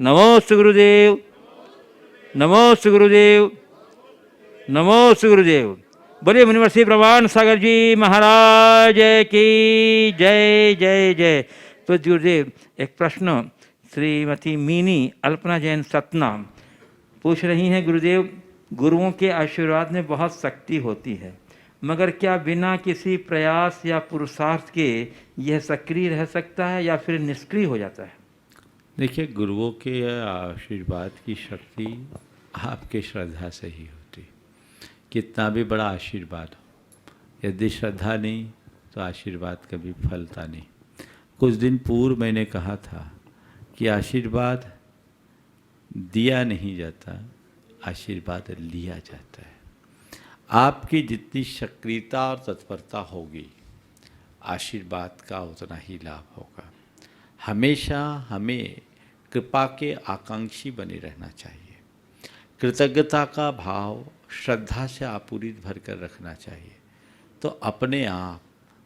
नमोस्तु गुरुदेव, नमोस्तु गुरुदेव, नमोस्तु गुरुदेव। बोलिए मुनिवर श्री प्रवान सागर जी महाराज की जय जय जय। तो गुरुदेव, एक प्रश्न श्रीमती मीनी अल्पना जैन सतना पूछ रही हैं। गुरुदेव, गुरुओं के आशीर्वाद में बहुत शक्ति होती है, मगर क्या बिना किसी प्रयास या पुरुषार्थ के यह सक्रिय रह सकता है या फिर निष्क्रिय हो जाता है? देखिए, गुरुओं के आशीर्वाद की शक्ति आपके श्रद्धा से ही होती। कितना भी बड़ा आशीर्वाद हो, यदि श्रद्धा नहीं तो आशीर्वाद कभी फलता नहीं। कुछ दिन पूर्व मैंने कहा था कि आशीर्वाद दिया नहीं जाता, आशीर्वाद लिया जाता है। आपकी जितनी सक्रियता और तत्परता होगी, आशीर्वाद का उतना ही लाभ होगा। हमेशा हमें कृपा के आकांक्षी बने रहना चाहिए। कृतज्ञता का भाव श्रद्धा से आपूरित भरकर रखना चाहिए। तो अपने आप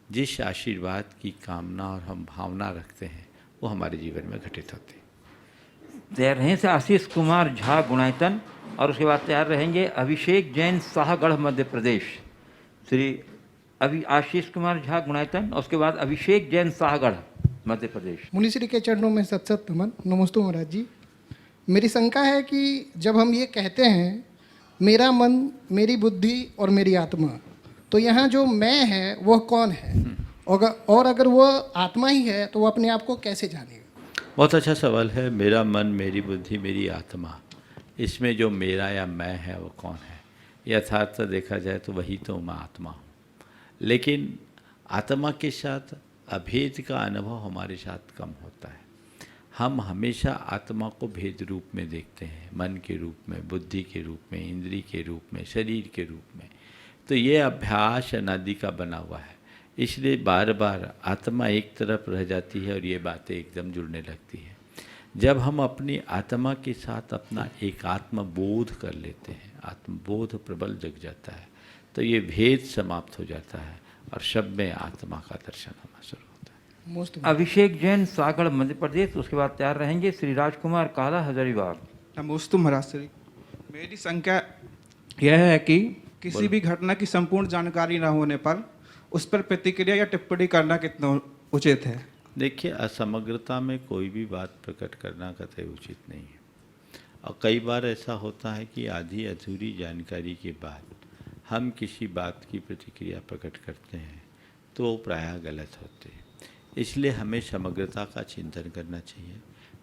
जिस आशीर्वाद की कामना और हम भावना रखते हैं वो हमारे जीवन में घटित होती है। तैयार रहें से आशीष कुमार झा गुणायतन, और उसके बाद तैयार रहेंगे अभिषेक जैन शाहगढ़ मध्य प्रदेश। श्री आशीष कुमार झा गुणायतन और उसके बाद अभिषेक जैन शाहगढ़ मध्य प्रदेश। मुनिश्री के चरणों में सत सत नमन। नमस्तु महाराज जी। मेरी शंका है कि जब हम ये कहते हैं मेरा मन, मेरी बुद्धि और मेरी आत्मा, तो यहाँ जो मैं है वह कौन है? और अगर वह आत्मा ही है तो वह अपने आप को कैसे जानेगा? बहुत अच्छा सवाल है। मेरा मन, मेरी बुद्धि, मेरी आत्मा, इसमें जो मेरा या मैं है वो कौन है? यथार्थ देखा जाए तो वही तो मैं आत्मा हूँ। लेकिन आत्मा के साथ अभेद का अनुभव हमारे साथ कम होता है। हम हमेशा आत्मा को भेद रूप में देखते हैं, मन के रूप में, बुद्धि के रूप में, इंद्रिय के रूप में, शरीर के रूप में। तो ये अभ्यास अनादि का बना हुआ है, इसलिए बार बार आत्मा एक तरफ रह जाती है और ये बातें एकदम जुड़ने लगती है। जब हम अपनी आत्मा के साथ अपना एक आत्मबोध कर लेते हैं, आत्मबोध प्रबल जग जाता है, तो ये भेद समाप्त हो जाता है और सब में आत्मा का दर्शन होना शुरू होता है। अभिषेक जैन सागढ़ मध्य प्रदेश। उसके बाद तैयार रहेंगे श्री राजकुमार काला हजारीबाग। नमोस्तु महाराज श्री। मेरी शंका यह है कि किसी भी घटना की संपूर्ण जानकारी न होने पर उस पर प्रतिक्रिया या टिप्पणी करना कितना उचित है? देखिए, असमग्रता में कोई भी बात प्रकट करना कतई उचित नहीं है। और कई बार ऐसा होता है कि आधी अधूरी जानकारी के बाद हम किसी बात की प्रतिक्रिया प्रकट करते हैं तो वो प्रायः गलत होते हैं। इसलिए हमें समग्रता का चिंतन करना चाहिए,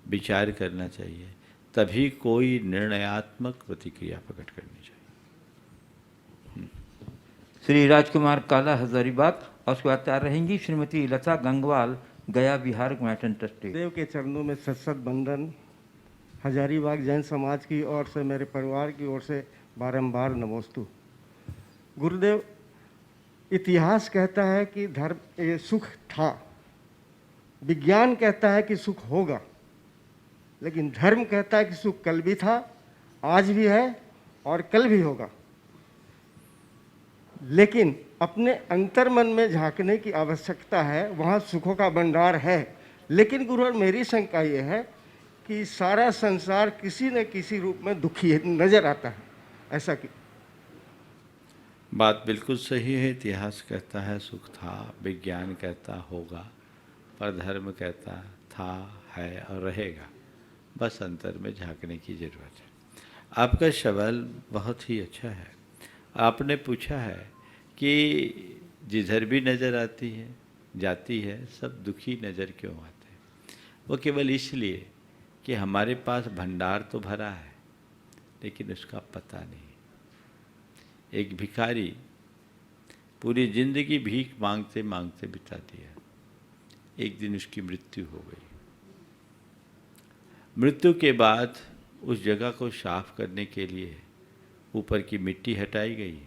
विचार करना चाहिए, तभी कोई निर्णयात्मक प्रतिक्रिया प्रकट करनी चाहिए। श्री राजकुमार काला हजारीबाग और उसके बाद तैयार रहेंगी श्रीमती लता गंगवाल, गया बिहार गुणायतन ट्रस्टी। देव के चरणों में सत बंदन। हजारीबाग जैन समाज की ओर से, मेरे परिवार की ओर से बारंबार नमोस्तु। गुरुदेव, इतिहास कहता है कि धर्म सुख था, विज्ञान कहता है कि सुख होगा, लेकिन धर्म कहता है कि सुख कल भी था, आज भी है और कल भी होगा। लेकिन अपने अंतर्मन में झांकने की आवश्यकता है, वहाँ सुखों का भंडार है। लेकिन गुरुवर, मेरी शंका ये है कि सारा संसार किसी न किसी रूप में दुखी नजर आता है, ऐसा कि बात बिल्कुल सही है। इतिहास कहता है सुख था, विज्ञान कहता होगा, पर धर्म कहता था, है और रहेगा। बस अंतर में झांकने की ज़रूरत है। आपका सवाल बहुत ही अच्छा है। आपने पूछा है कि जिधर भी नज़र आती है, जाती है, सब दुखी नज़र क्यों आते हैं? वो केवल इसलिए कि हमारे पास भंडार तो भरा है, लेकिन उसका पता नहीं। एक भिखारी पूरी जिंदगी भीख मांगते मांगते बिता दिया। एक दिन उसकी मृत्यु हो गई। मृत्यु के बाद उस जगह को साफ करने के लिए ऊपर की मिट्टी हटाई गई।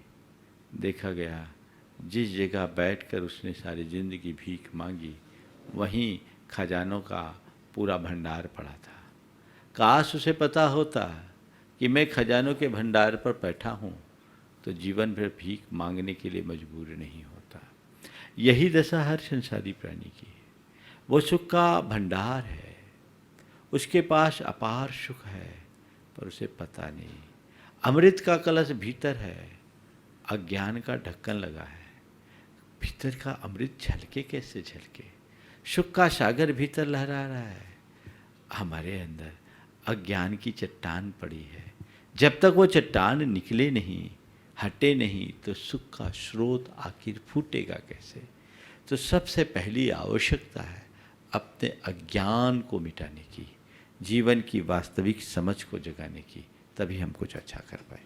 देखा गया जिस जगह बैठकर उसने सारी जिंदगी भीख मांगी, वहीं खजानों का पूरा भंडार पड़ा था। काश उसे पता होता कि मैं खजानों के भंडार पर बैठा हूँ तो जीवन भर भीख मांगने के लिए मजबूर नहीं होता। यही दशा हर संसारी प्राणी की है। वो सुख का भंडार है, उसके पास अपार सुख है, पर उसे पता नहीं। अमृत का कलश भीतर है, अज्ञान का ढक्कन लगा है। भीतर का अमृत झलके कैसे झलके? सुख का सागर भीतर लहरा रहा है, हमारे अंदर अज्ञान की चट्टान पड़ी है। जब तक वो चट्टान निकले नहीं, हटे नहीं, तो सुख का स्रोत आखिर फूटेगा कैसे? तो सबसे पहली आवश्यकता है अपने अज्ञान को मिटाने की, जीवन की वास्तविक समझ को जगाने की, तभी हम कुछ अच्छा कर पाए।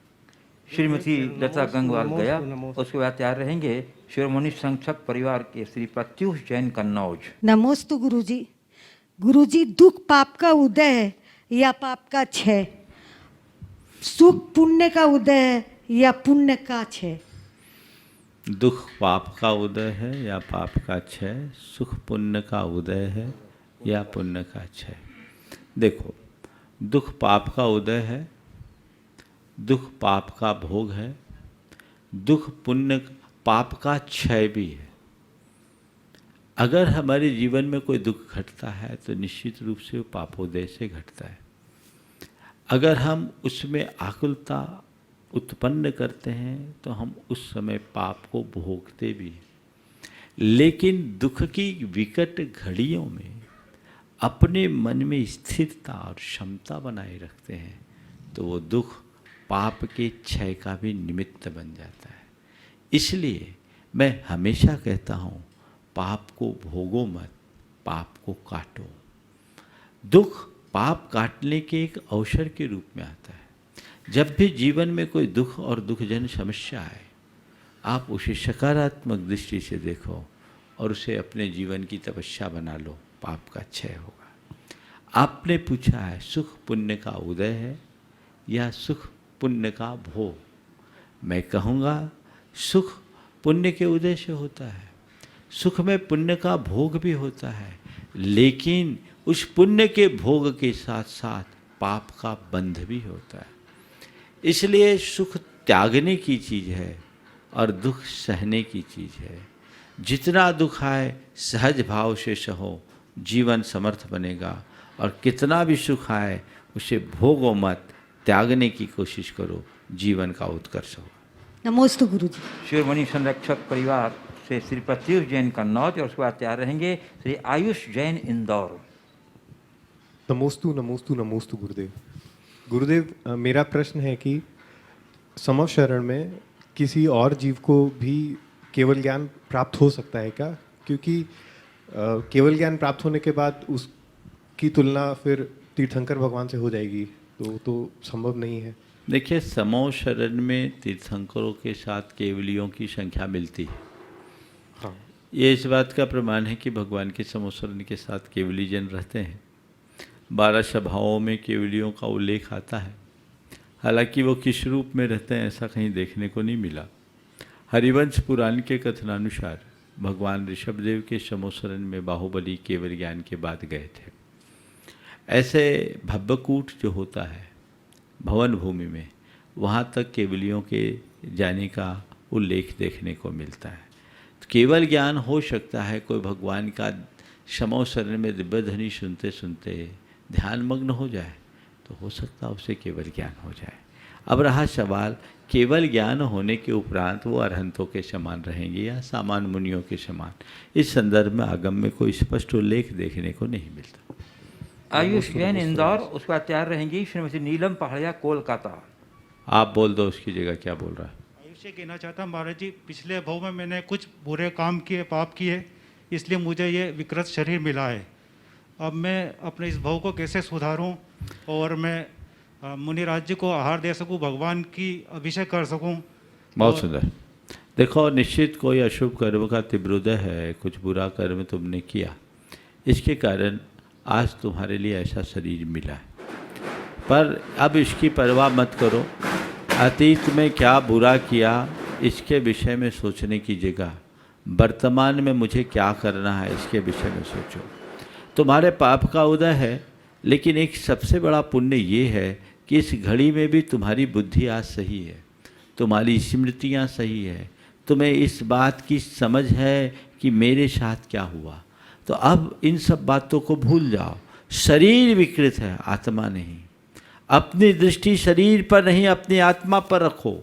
श्रीमती लता गंगवार नमोस्तु, गया, नमोस्तु। उसके बाद तैयार रहेंगे शिरोमणि संरक्षक परिवार के श्री प्रत्युष जैन कन्नौज। नमोस्तु गुरुजी। गुरुजी, दुख पाप का उदय है या पाप का क्षय? सुख पुण्य का उदय है या पुण्य का क्षय? दुख पाप का उदय है या पाप का क्षय? सुख पुण्य का उदय है या पुण्य का क्षय? देखो, दुख पाप का उदय है, दुख पाप का भोग है, दुख पुण्य पाप का क्षय भी है। अगर हमारे जीवन में कोई दुख घटता है तो निश्चित रूप से वो पापोदय से घटता है। अगर हम उसमें आकुलता उत्पन्न करते हैं तो हम उस समय पाप को भोगते भी हैं। लेकिन दुख की विकट घड़ियों में अपने मन में स्थिरता और क्षमता बनाए रखते हैं तो वो दुख पाप के क्षय का भी निमित्त बन जाता है। इसलिए मैं हमेशा कहता हूँ, पाप को भोगो मत, पाप को काटो। दुख पाप काटने के एक अवसर के रूप में आता है। जब भी जीवन में कोई दुख और दुखजन समस्या आए, आप उसे सकारात्मक दृष्टि से देखो और उसे अपने जीवन की तपस्या बना लो, पाप का क्षय होगा। आपने पूछा है सुख पुण्य का उदय है या सुख पुण्य का भोग? मैं कहूँगा सुख पुण्य के उदय से होता है, सुख में पुण्य का भोग भी होता है, लेकिन उस पुण्य के भोग के साथ साथ पाप का बंध भी होता है। इसलिए सुख त्यागने की चीज़ है और दुख सहने की चीज़ है। जितना दुख आए सहज भाव से सहो, जीवन समर्थ बनेगा, और कितना भी सुख आए उसे भोगो मत, त्यागने की कोशिश करो, जीवन का उत्कर्ष हो। नमोस्तु गुरुजी। शिरोमणि संरक्षक परिवार से श्री प्रत्युष जैन कन्नौज, और उसके बाद तैयार रहेंगे श्री आयुष जैन इंदौर। नमोस्तु नमोस्तु नमोस्तु गुरुदेव। गुरुदेव, मेरा प्रश्न है कि समव शरण में किसी और जीव को भी केवल ज्ञान प्राप्त हो सकता है क्या? क्योंकि केवल ज्ञान प्राप्त होने के बाद उसकी तुलना फिर तीर्थंकर भगवान से हो जाएगी, तो संभव नहीं है। देखिए, समव शरण में तीर्थंकरों के साथ केवलियों की संख्या मिलती है। हाँ, ये इस बात का प्रमाण है कि भगवान के समव शरण के साथ केवली जन रहते हैं। 12 सभाओं में केवलियों का उल्लेख आता है, हालांकि वो किस रूप में रहते हैं ऐसा कहीं देखने को नहीं मिला। हरिवंश पुराण के कथनानुसार भगवान ऋषभदेव के समव शरण में बाहुबली केवल ज्ञान के बाद गए थे। ऐसे भव्यकूट जो होता है भवन भूमि में, वहाँ तक केवलियों के जाने का उल्लेख देखने को मिलता है। तो केवल ज्ञान हो सकता है, कोई भगवान का समव शरण में दिव्य ध्वनि सुनते सुनते ध्यान मग्न हो जाए तो हो सकता है उसे केवल ज्ञान हो जाए। अब रहा सवाल, केवल ज्ञान होने के उपरांत वो अरहंतों के समान रहेंगे या सामान्य मुनियों के समान, इस संदर्भ में आगम में कोई स्पष्ट उल्लेख देखने को नहीं मिलता। आयुष जैन इंदौर, उसके बाद तैयार रहेंगी श्रीमती नीलम पहाड़िया कोलकाता। आप बोल दो उसकी जगह क्या बोल रहा है। आयुष्य कहना चाहता महाराज जी, पिछले भव में मैंने कुछ बुरे काम किए, पाप किए, इसलिए मुझे ये विकृत शरीर मिला है। अब मैं अपने इस भव को कैसे सुधारूं और मैं मुनि राज्य को आहार दे सकूं, भगवान की अभिषेक कर सकूं। बहुत सुंदर। देखो, निश्चित कोई अशुभ कर्म का तीव्रोदय है, कुछ बुरा कर्म तुमने किया, इसके कारण आज तुम्हारे लिए ऐसा शरीर मिला है। पर अब इसकी परवाह मत करो। अतीत में क्या बुरा किया इसके विषय में सोचने की जगह वर्तमान में मुझे क्या करना है इसके विषय में सोचो। तुम्हारे पाप का उदय है, लेकिन एक सबसे बड़ा पुण्य ये है कि इस घड़ी में भी तुम्हारी बुद्धि आज सही है, तुम्हारी स्मृतियाँ सही है, तुम्हें इस बात की समझ है कि मेरे साथ क्या हुआ, तो अब इन सब बातों को भूल जाओ। शरीर विकृत है, आत्मा नहीं। अपनी दृष्टि शरीर पर नहीं, अपनी आत्मा पर रखो।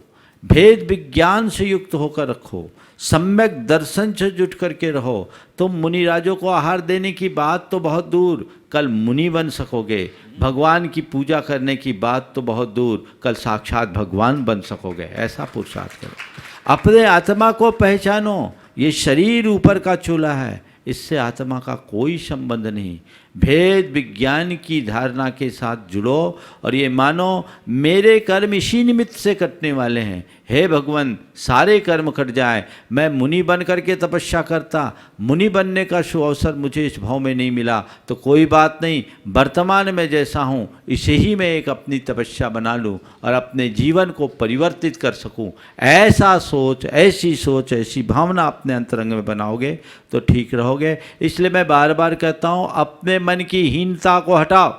भेद विज्ञान से युक्त होकर रखो। सम्यक दर्शन से जुट करके रहो। तुम मुनिराजों को आहार देने की बात तो बहुत दूर, कल मुनि बन सकोगे। भगवान की पूजा करने की बात तो बहुत दूर, कल साक्षात भगवान बन सकोगे। ऐसा पुरुषार्थ करो। अपने आत्मा को पहचानो। ये शरीर ऊपर का चूल्हा है, इससे आत्मा का कोई संबंध नहीं। भेद विज्ञान की धारणा के साथ जुड़ो और ये मानो मेरे कर्म इसी निमित्त से कटने वाले हैं। हे भगवान, सारे कर्म कट जाए, मैं मुनि बन करके तपस्या करता, मुनि बनने का शुभ अवसर मुझे इस भाव में नहीं मिला तो कोई बात नहीं, वर्तमान में जैसा हूँ इसे ही मैं एक अपनी तपस्या बना लूँ और अपने जीवन को परिवर्तित कर सकूँ। ऐसा सोच, ऐसी भावना अपने अंतरंग में बनाओगे तो ठीक रहोगे। इसलिए मैं बार बार कहता हूँ, अपने मन की हीनता को हटाओ।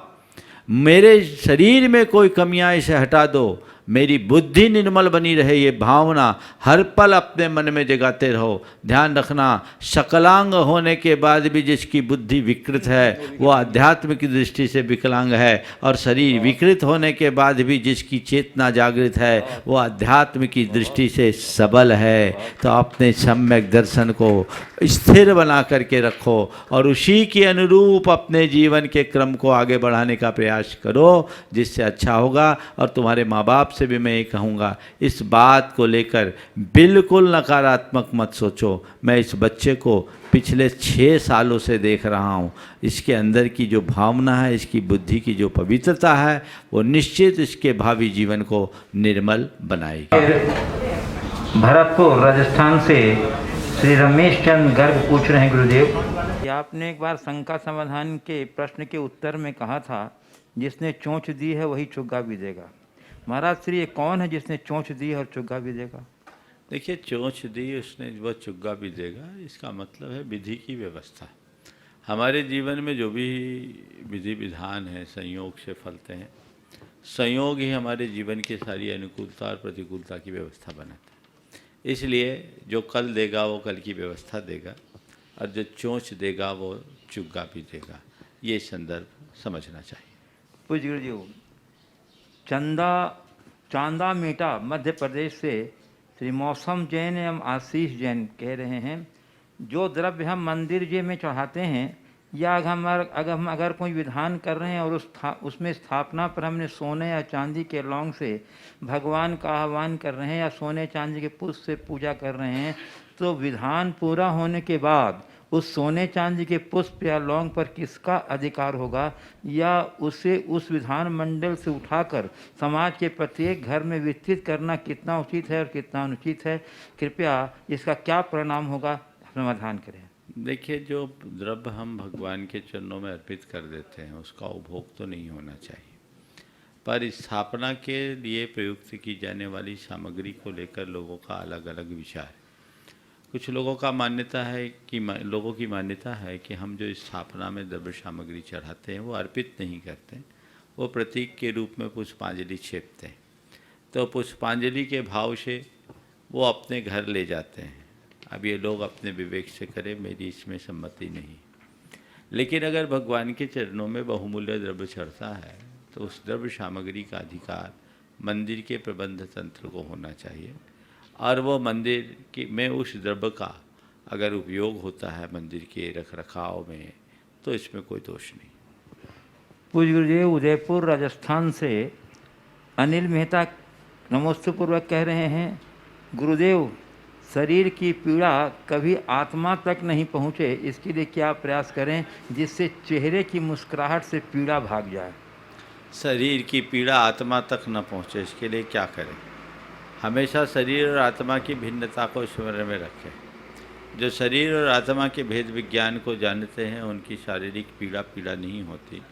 मेरे शरीर में कोई कमियां, इसे हटा दो। मेरी बुद्धि निर्मल बनी रहे, ये भावना हर पल अपने मन में जगाते रहो। ध्यान रखना, शकलांग होने के बाद भी जिसकी बुद्धि विकृत है वो आध्यात्म की दृष्टि से विकलांग है, और शरीर विकृत होने के बाद भी जिसकी चेतना जागृत है वो आध्यात्म की दृष्टि से सबल है। तो अपने सम्यक दर्शन को स्थिर बना करके रखो और उसी के अनुरूप अपने जीवन के क्रम को आगे बढ़ाने का प्रयास करो, जिससे अच्छा होगा। और तुम्हारे माँ बाप से भी मैं ये कहूँगा, इस बात को लेकर बिल्कुल नकारात्मक मत सोचो। मैं इस बच्चे को पिछले 6 सालों से देख रहा हूँ। इसके अंदर की जो भावना है, इसकी बुद्धि की जो पवित्रता है, वो निश्चित इसके भावी जीवन को निर्मल बनाएगी। भरतपुर राजस्थान से श्री रमेश चंद गर्ग पूछ रहे हैं, गुरुदेव, आपने एक बार शंका समाधान के प्रश्न के उत्तर में कहा था, जिसने चोंच दी है वही चुग्गा भी देगा। महाराज श्री, ये कौन है जिसने चोंच दी है और चुग्गा भी देगा? देखिए, चोंच दी उसने, वो चुग्गा भी देगा, इसका मतलब है विधि की व्यवस्था। हमारे जीवन में जो भी विधि विधान है संयोग से फलते हैं। संयोग ही हमारे जीवन की सारी अनुकूलता और प्रतिकूलता की व्यवस्था बनाता है। इसलिए जो कल देगा वो कल की व्यवस्था देगा, और जो चोंच देगा वो चुग्गा भी देगा। ये संदर्भ समझना चाहिए। पूज्य गुरु जी, चांदा मेटा मध्य प्रदेश से श्री मौसम जैन एवं आशीष जैन कह रहे हैं, जो द्रव्य हम मंदिर जी में चढ़ाते हैं या अगर कोई विधान कर रहे हैं और उसमें स्थापना पर हमने सोने या चांदी के लौंग से भगवान का आह्वान कर रहे हैं या सोने चांदी के पुष्प से पूजा कर रहे हैं, तो विधान पूरा होने के बाद उस सोने चांदी के पुष्प या लौंग पर किसका अधिकार होगा, या उसे उस विधान मंडल से उठाकर समाज के प्रत्येक घर में विस्तृत करना कितना उचित है और कितना अनुचित है? कृपया इसका क्या परिणाम होगा, समाधान करें। देखिए, जो द्रव्य हम भगवान के चरणों में अर्पित कर देते हैं उसका उपभोग तो नहीं होना चाहिए, पर स्थापना के लिए प्रयुक्त की जाने वाली सामग्री को लेकर लोगों का अलग अलग विचार है। कुछ लोगों की मान्यता है कि हम जो स्थापना में द्रव्य सामग्री चढ़ाते हैं वो अर्पित नहीं करते, वो प्रतीक के रूप में पुष्पांजलि छेपते हैं। तो पुष्पांजलि के भाव से वो अपने घर ले जाते हैं। अब ये लोग अपने विवेक से करें, मेरी इसमें सम्मति नहीं। लेकिन अगर भगवान के चरणों में बहुमूल्य द्रव्य चढ़ता है तो उस द्रव्य सामग्री का अधिकार मंदिर के प्रबंध तंत्र को होना चाहिए, और वो मंदिर में उस द्रव्य का अगर उपयोग होता है मंदिर के रख रखाव में तो इसमें कोई दोष नहीं। पूज्य गुरुदेव, उदयपुर राजस्थान से अनिल मेहता नमोस्तुपूर्वक कह रहे हैं, गुरुदेव, शरीर की पीड़ा कभी आत्मा तक नहीं पहुँचे, इसके लिए क्या प्रयास करें जिससे चेहरे की मुस्कुराहट से पीड़ा भाग जाए? शरीर की पीड़ा आत्मा तक न पहुँचे, इसके लिए क्या करें? हमेशा शरीर और आत्मा की भिन्नता को स्मरण में रखें। जो शरीर और आत्मा के भेद विज्ञान को जानते हैं उनकी शारीरिक पीड़ा नहीं होती,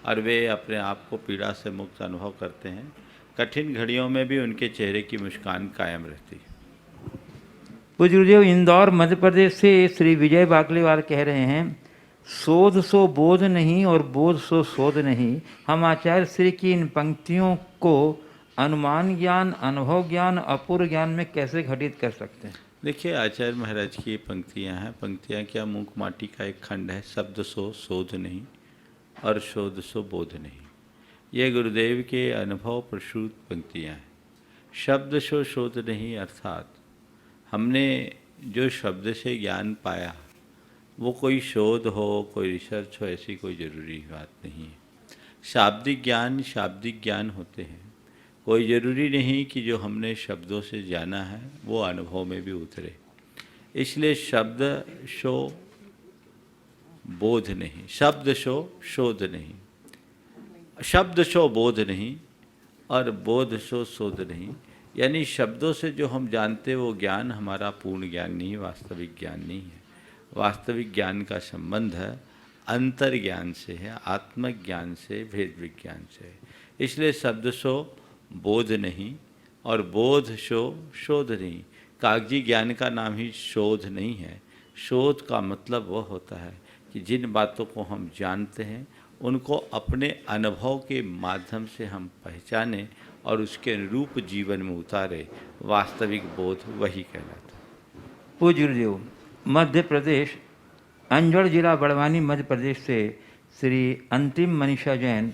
और वे अपने आप को पीड़ा से मुक्त अनुभव करते हैं। कठिन घड़ियों में भी उनके चेहरे की मुस्कान कायम रहती है। पूज्य गुरुदेव, इंदौर मध्य प्रदेश से श्री विजय बागलेवाल कह रहे हैं, शोध सो बोध नहीं और बोध सो शोध नहीं। हम आचार्य श्री की इन पंक्तियों को अनुमान ज्ञान, अनुभव ज्ञान, अपूर्व ज्ञान में कैसे घटित कर सकते हैं? देखिए आचार्य महाराज की ये पंक्तियाँ हैं। पंक्तियाँ क्या, मूक माटी का एक खंड है, शब्द सो शोध नहीं और शोध सो बोध नहीं। ये गुरुदेव के अनुभव प्रसूत पंक्तियाँ हैं। शब्द सो शोध नहीं अर्थात हमने जो शब्द से ज्ञान पाया वो कोई शोध हो, कोई रिसर्च हो, ऐसी कोई ज़रूरी बात नहीं है। शाब्दिक ज्ञान होते हैं। कोई ज़रूरी नहीं कि जो हमने शब्दों से जाना है वो अनुभव में भी उतरे। इसलिए शब्द शो बोध नहीं, शब्द शो शोध नहीं, शब्द शो बोध नहीं और बोध शो शोध नहीं। यानी शब्दों से जो हम जानते वो ज्ञान हमारा पूर्ण ज्ञान नहीं, वास्तविक ज्ञान नहीं है। वास्तविक ज्ञान का संबंध है अंतर ज्ञान से है, आत्मज्ञान से, भेद विज्ञान से। इसलिए शब्द शो बोध नहीं और बोध शो शोध नहीं। कागजी ज्ञान का नाम ही शोध नहीं है। शोध का मतलब वह होता है कि जिन बातों को हम जानते हैं उनको अपने अनुभव के माध्यम से हम पहचानें और उसके अनुरूप जीवन में उतारे। वास्तविक बोध वही कहलाता है। पूज्य गुरुदेव, मध्य प्रदेश अंजड़ जिला बड़वानी मध्य प्रदेश से श्री अंतिम मनीषा जैन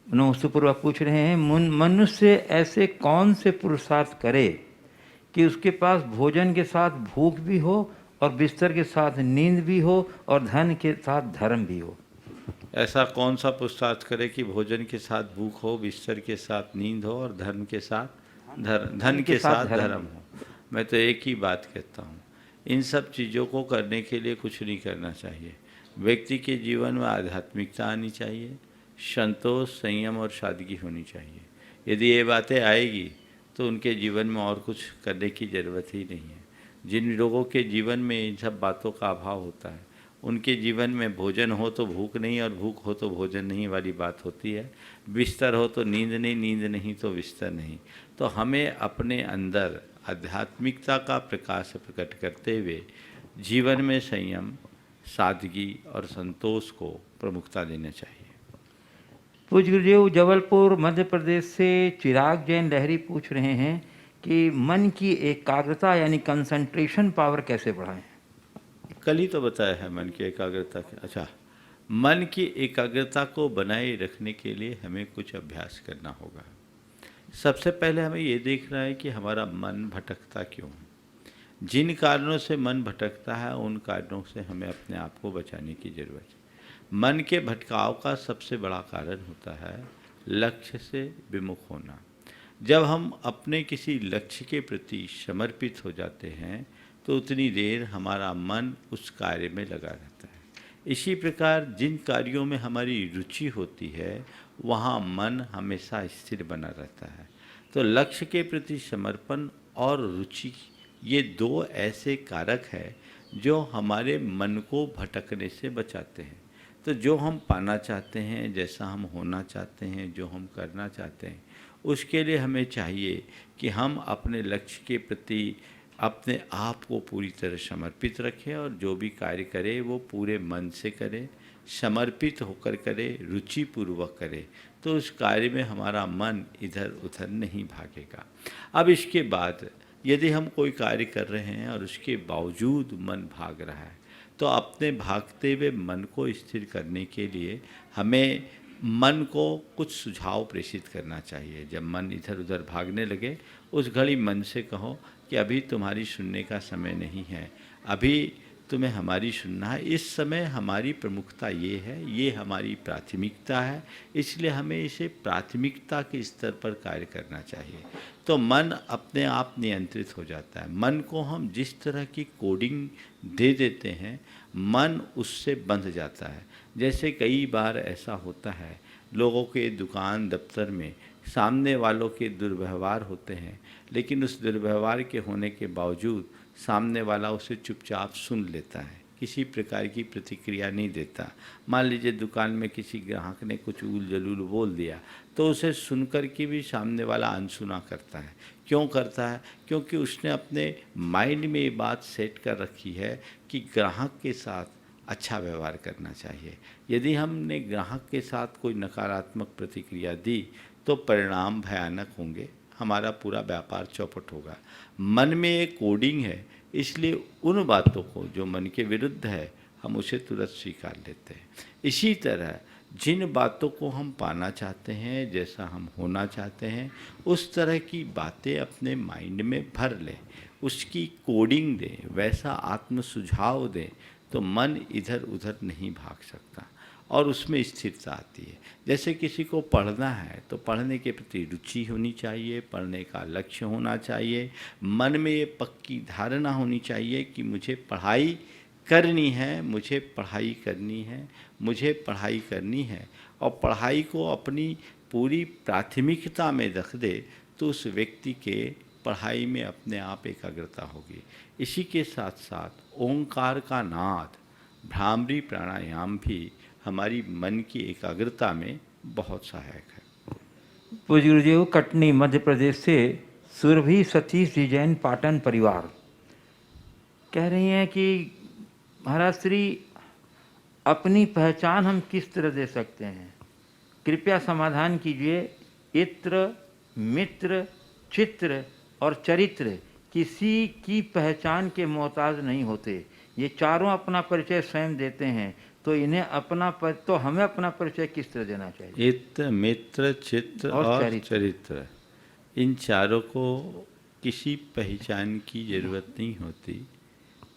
नमस्तपूर्वक पूछ रहे हैं, मनुष्य ऐसे कौन से पुरुषार्थ करे कि उसके पास भोजन के साथ भूख भी हो और बिस्तर के साथ नींद भी हो और धन के साथ धर्म भी हो? ऐसा कौन सा पुरुषार्थ करे कि भोजन के साथ भूख हो, बिस्तर के साथ नींद हो और धन के साथ धन के साथ धर्म हो? मैं तो एक ही बात कहता हूँ, इन सब चीज़ों को करने के लिए कुछ नहीं करना चाहिए। व्यक्ति के जीवन में आध्यात्मिकता आनी चाहिए, संतोष, संयम और सादगी होनी चाहिए। यदि ये बातें आएगी तो उनके जीवन में और कुछ करने की ज़रूरत ही नहीं है। जिन लोगों के जीवन में इन सब बातों का अभाव होता है उनके जीवन में भोजन हो तो भूख नहीं और भूख हो तो भोजन नहीं वाली बात होती है। बिस्तर हो तो नींद नहीं, नींद नहीं तो बिस्तर नहीं। तो हमें अपने अंदर आध्यात्मिकता का प्रकाश प्रकट करते हुए जीवन में संयम, सादगी और संतोष को प्रमुखता देना चाहिए। पूज्य गुरुदेव, जबलपुर मध्य प्रदेश से चिराग जैन लहरी पूछ रहे हैं कि मन की एकाग्रता यानी कंसंट्रेशन पावर कैसे बढ़ाएं? कल ही तो बताया है मन की एकाग्रता के। अच्छा, मन की एकाग्रता को बनाए रखने के लिए हमें कुछ अभ्यास करना होगा। सबसे पहले हमें ये देखना है कि हमारा मन भटकता क्यों है। जिन कारणों से मन भटकता है उन कारणों से हमें अपने आप को बचाने की ज़रूरत है। मन के भटकाव का सबसे बड़ा कारण होता है लक्ष्य से विमुख होना। जब हम अपने किसी लक्ष्य के प्रति समर्पित हो जाते हैं तो उतनी देर हमारा मन उस कार्य में लगा रहता है। इसी प्रकार जिन कार्यों में हमारी रुचि होती है वहाँ मन हमेशा स्थिर बना रहता है। तो लक्ष्य के प्रति समर्पण और रुचि, ये दो ऐसे कारक हैं जो हमारे मन को भटकने से बचाते हैं। तो जो हम पाना चाहते हैं, जैसा हम होना चाहते हैं, जो हम करना चाहते हैं, उसके लिए हमें चाहिए कि हम अपने लक्ष्य के प्रति अपने आप को पूरी तरह समर्पित रखें और जो भी कार्य करें वो पूरे मन से करें, समर्पित होकर करें, रुचिपूर्वक करें। तो उस कार्य में हमारा मन इधर उधर नहीं भागेगा। अब इसके बाद यदि हम कोई कार्य कर रहे हैं और उसके बावजूद मन भाग रहा है तो अपने भागते हुए मन को स्थिर करने के लिए हमें मन को कुछ सुझाव प्रेषित करना चाहिए। जब मन इधर उधर भागने लगे उस घड़ी मन से कहो कि अभी तुम्हारी सुनने का समय नहीं है, अभी तुम्हें हमारी सुनना है। इस समय हमारी प्रमुखता ये है, ये हमारी प्राथमिकता है, इसलिए हमें इसे प्राथमिकता के स्तर पर कार्य करना चाहिए। तो मन अपने आप नियंत्रित हो जाता है। मन को हम जिस तरह की कोडिंग दे देते हैं मन उससे बंध जाता है। जैसे कई बार ऐसा होता है लोगों के दुकान दफ्तर में सामने वालों के दुर्व्यवहार होते हैं, लेकिन उस दुर्व्यवहार के होने के बावजूद सामने वाला उसे चुपचाप सुन लेता है, किसी प्रकार की प्रतिक्रिया नहीं देता। मान लीजिए दुकान में किसी ग्राहक ने कुछ उल जलूल बोल दिया तो उसे सुनकर के भी सामने वाला अनसुना करता है। क्यों करता है? क्योंकि उसने अपने माइंड में ये बात सेट कर रखी है कि ग्राहक के साथ अच्छा व्यवहार करना चाहिए। यदि हमने ग्राहक के साथ कोई नकारात्मक प्रतिक्रिया दी तो परिणाम भयानक होंगे। हमारा पूरा व्यापार चौपट होगा। मन में एक कोडिंग है, इसलिए उन बातों को जो मन के विरुद्ध है हम उसे तुरंत स्वीकार लेते हैं। इसी तरह जिन बातों को हम पाना चाहते हैं, जैसा हम होना चाहते हैं, उस तरह की बातें अपने माइंड में भर लें, उसकी कोडिंग दें, वैसा आत्म सुझाव दें, तो मन इधर उधर नहीं भाग सकता और उसमें स्थिरता आती है। जैसे किसी को पढ़ना है तो पढ़ने के प्रति रुचि होनी चाहिए, पढ़ने का लक्ष्य होना चाहिए, मन में ये पक्की धारणा होनी चाहिए कि मुझे पढ़ाई करनी है, मुझे पढ़ाई करनी है, मुझे पढ़ाई करनी है, और पढ़ाई को अपनी पूरी प्राथमिकता में रख दे तो उस व्यक्ति के पढ़ाई में अपने आप एकाग्रता होगी। इसी के साथ साथ ओंकार का नाद, भ्रामरी प्राणायाम भी हमारी मन की एकाग्रता में बहुत सहायक है। पूज्य गुरुदेव, कटनी मध्य प्रदेश से सुरभि सतीश जी जैन पाटन परिवार कह रही हैं कि महाराज श्री, अपनी पहचान हम किस तरह दे सकते हैं? कृपया समाधान कीजिए। इत्र, मित्र, चित्र और चरित्र किसी की पहचान के मोहताज नहीं होते। ये चारों अपना परिचय स्वयं देते हैं, तो इन्हें तो हमें अपना परिचय किस तरह देना चाहिए? इत्र, मित्र, चित्र और चरित्र, इन चारों को किसी पहचान की जरूरत नहीं होती,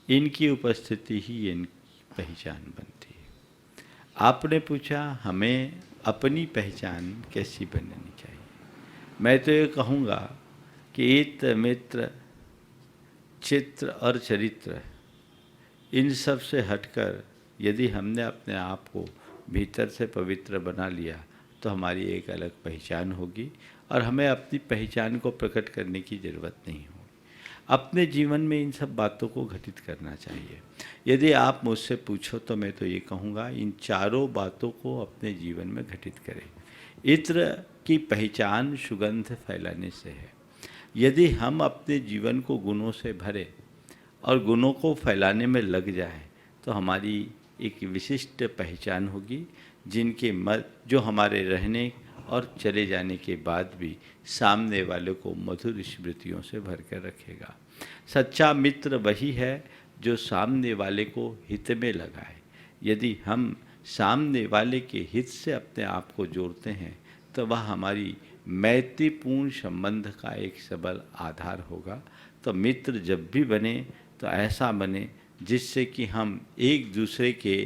इनकी उपस्थिति ही इनकी पहचान बनती है। आपने पूछा हमें अपनी पहचान कैसी बननी चाहिए। मैं तो ये कहूँगा कि इत्र, मित्र, चित्र और चरित्र, इन सब से हटकर यदि हमने अपने आप को भीतर से पवित्र बना लिया तो हमारी एक अलग पहचान होगी और हमें अपनी पहचान को प्रकट करने की ज़रूरत नहीं होगी। अपने जीवन में इन सब बातों को घटित करना चाहिए। यदि आप मुझसे पूछो तो मैं तो ये कहूँगा, इन चारों बातों को अपने जीवन में घटित करें। इत्र की पहचान सुगंध फैलाने से है। यदि हम अपने जीवन को गुणों से भरें और गुणों को फैलाने में लग जाए तो हमारी एक विशिष्ट पहचान होगी, जिनके जो हमारे रहने और चले जाने के बाद भी सामने वाले को मधुर स्मृतियों से भर कर रखेगा। सच्चा मित्र वही है जो सामने वाले को हित में लगाए। यदि हम सामने वाले के हित से अपने आप को जोड़ते हैं तो वह हमारी मैत्रीपूर्ण संबंध का एक सबल आधार होगा। तो मित्र जब भी बने तो ऐसा बने जिससे कि हम एक दूसरे के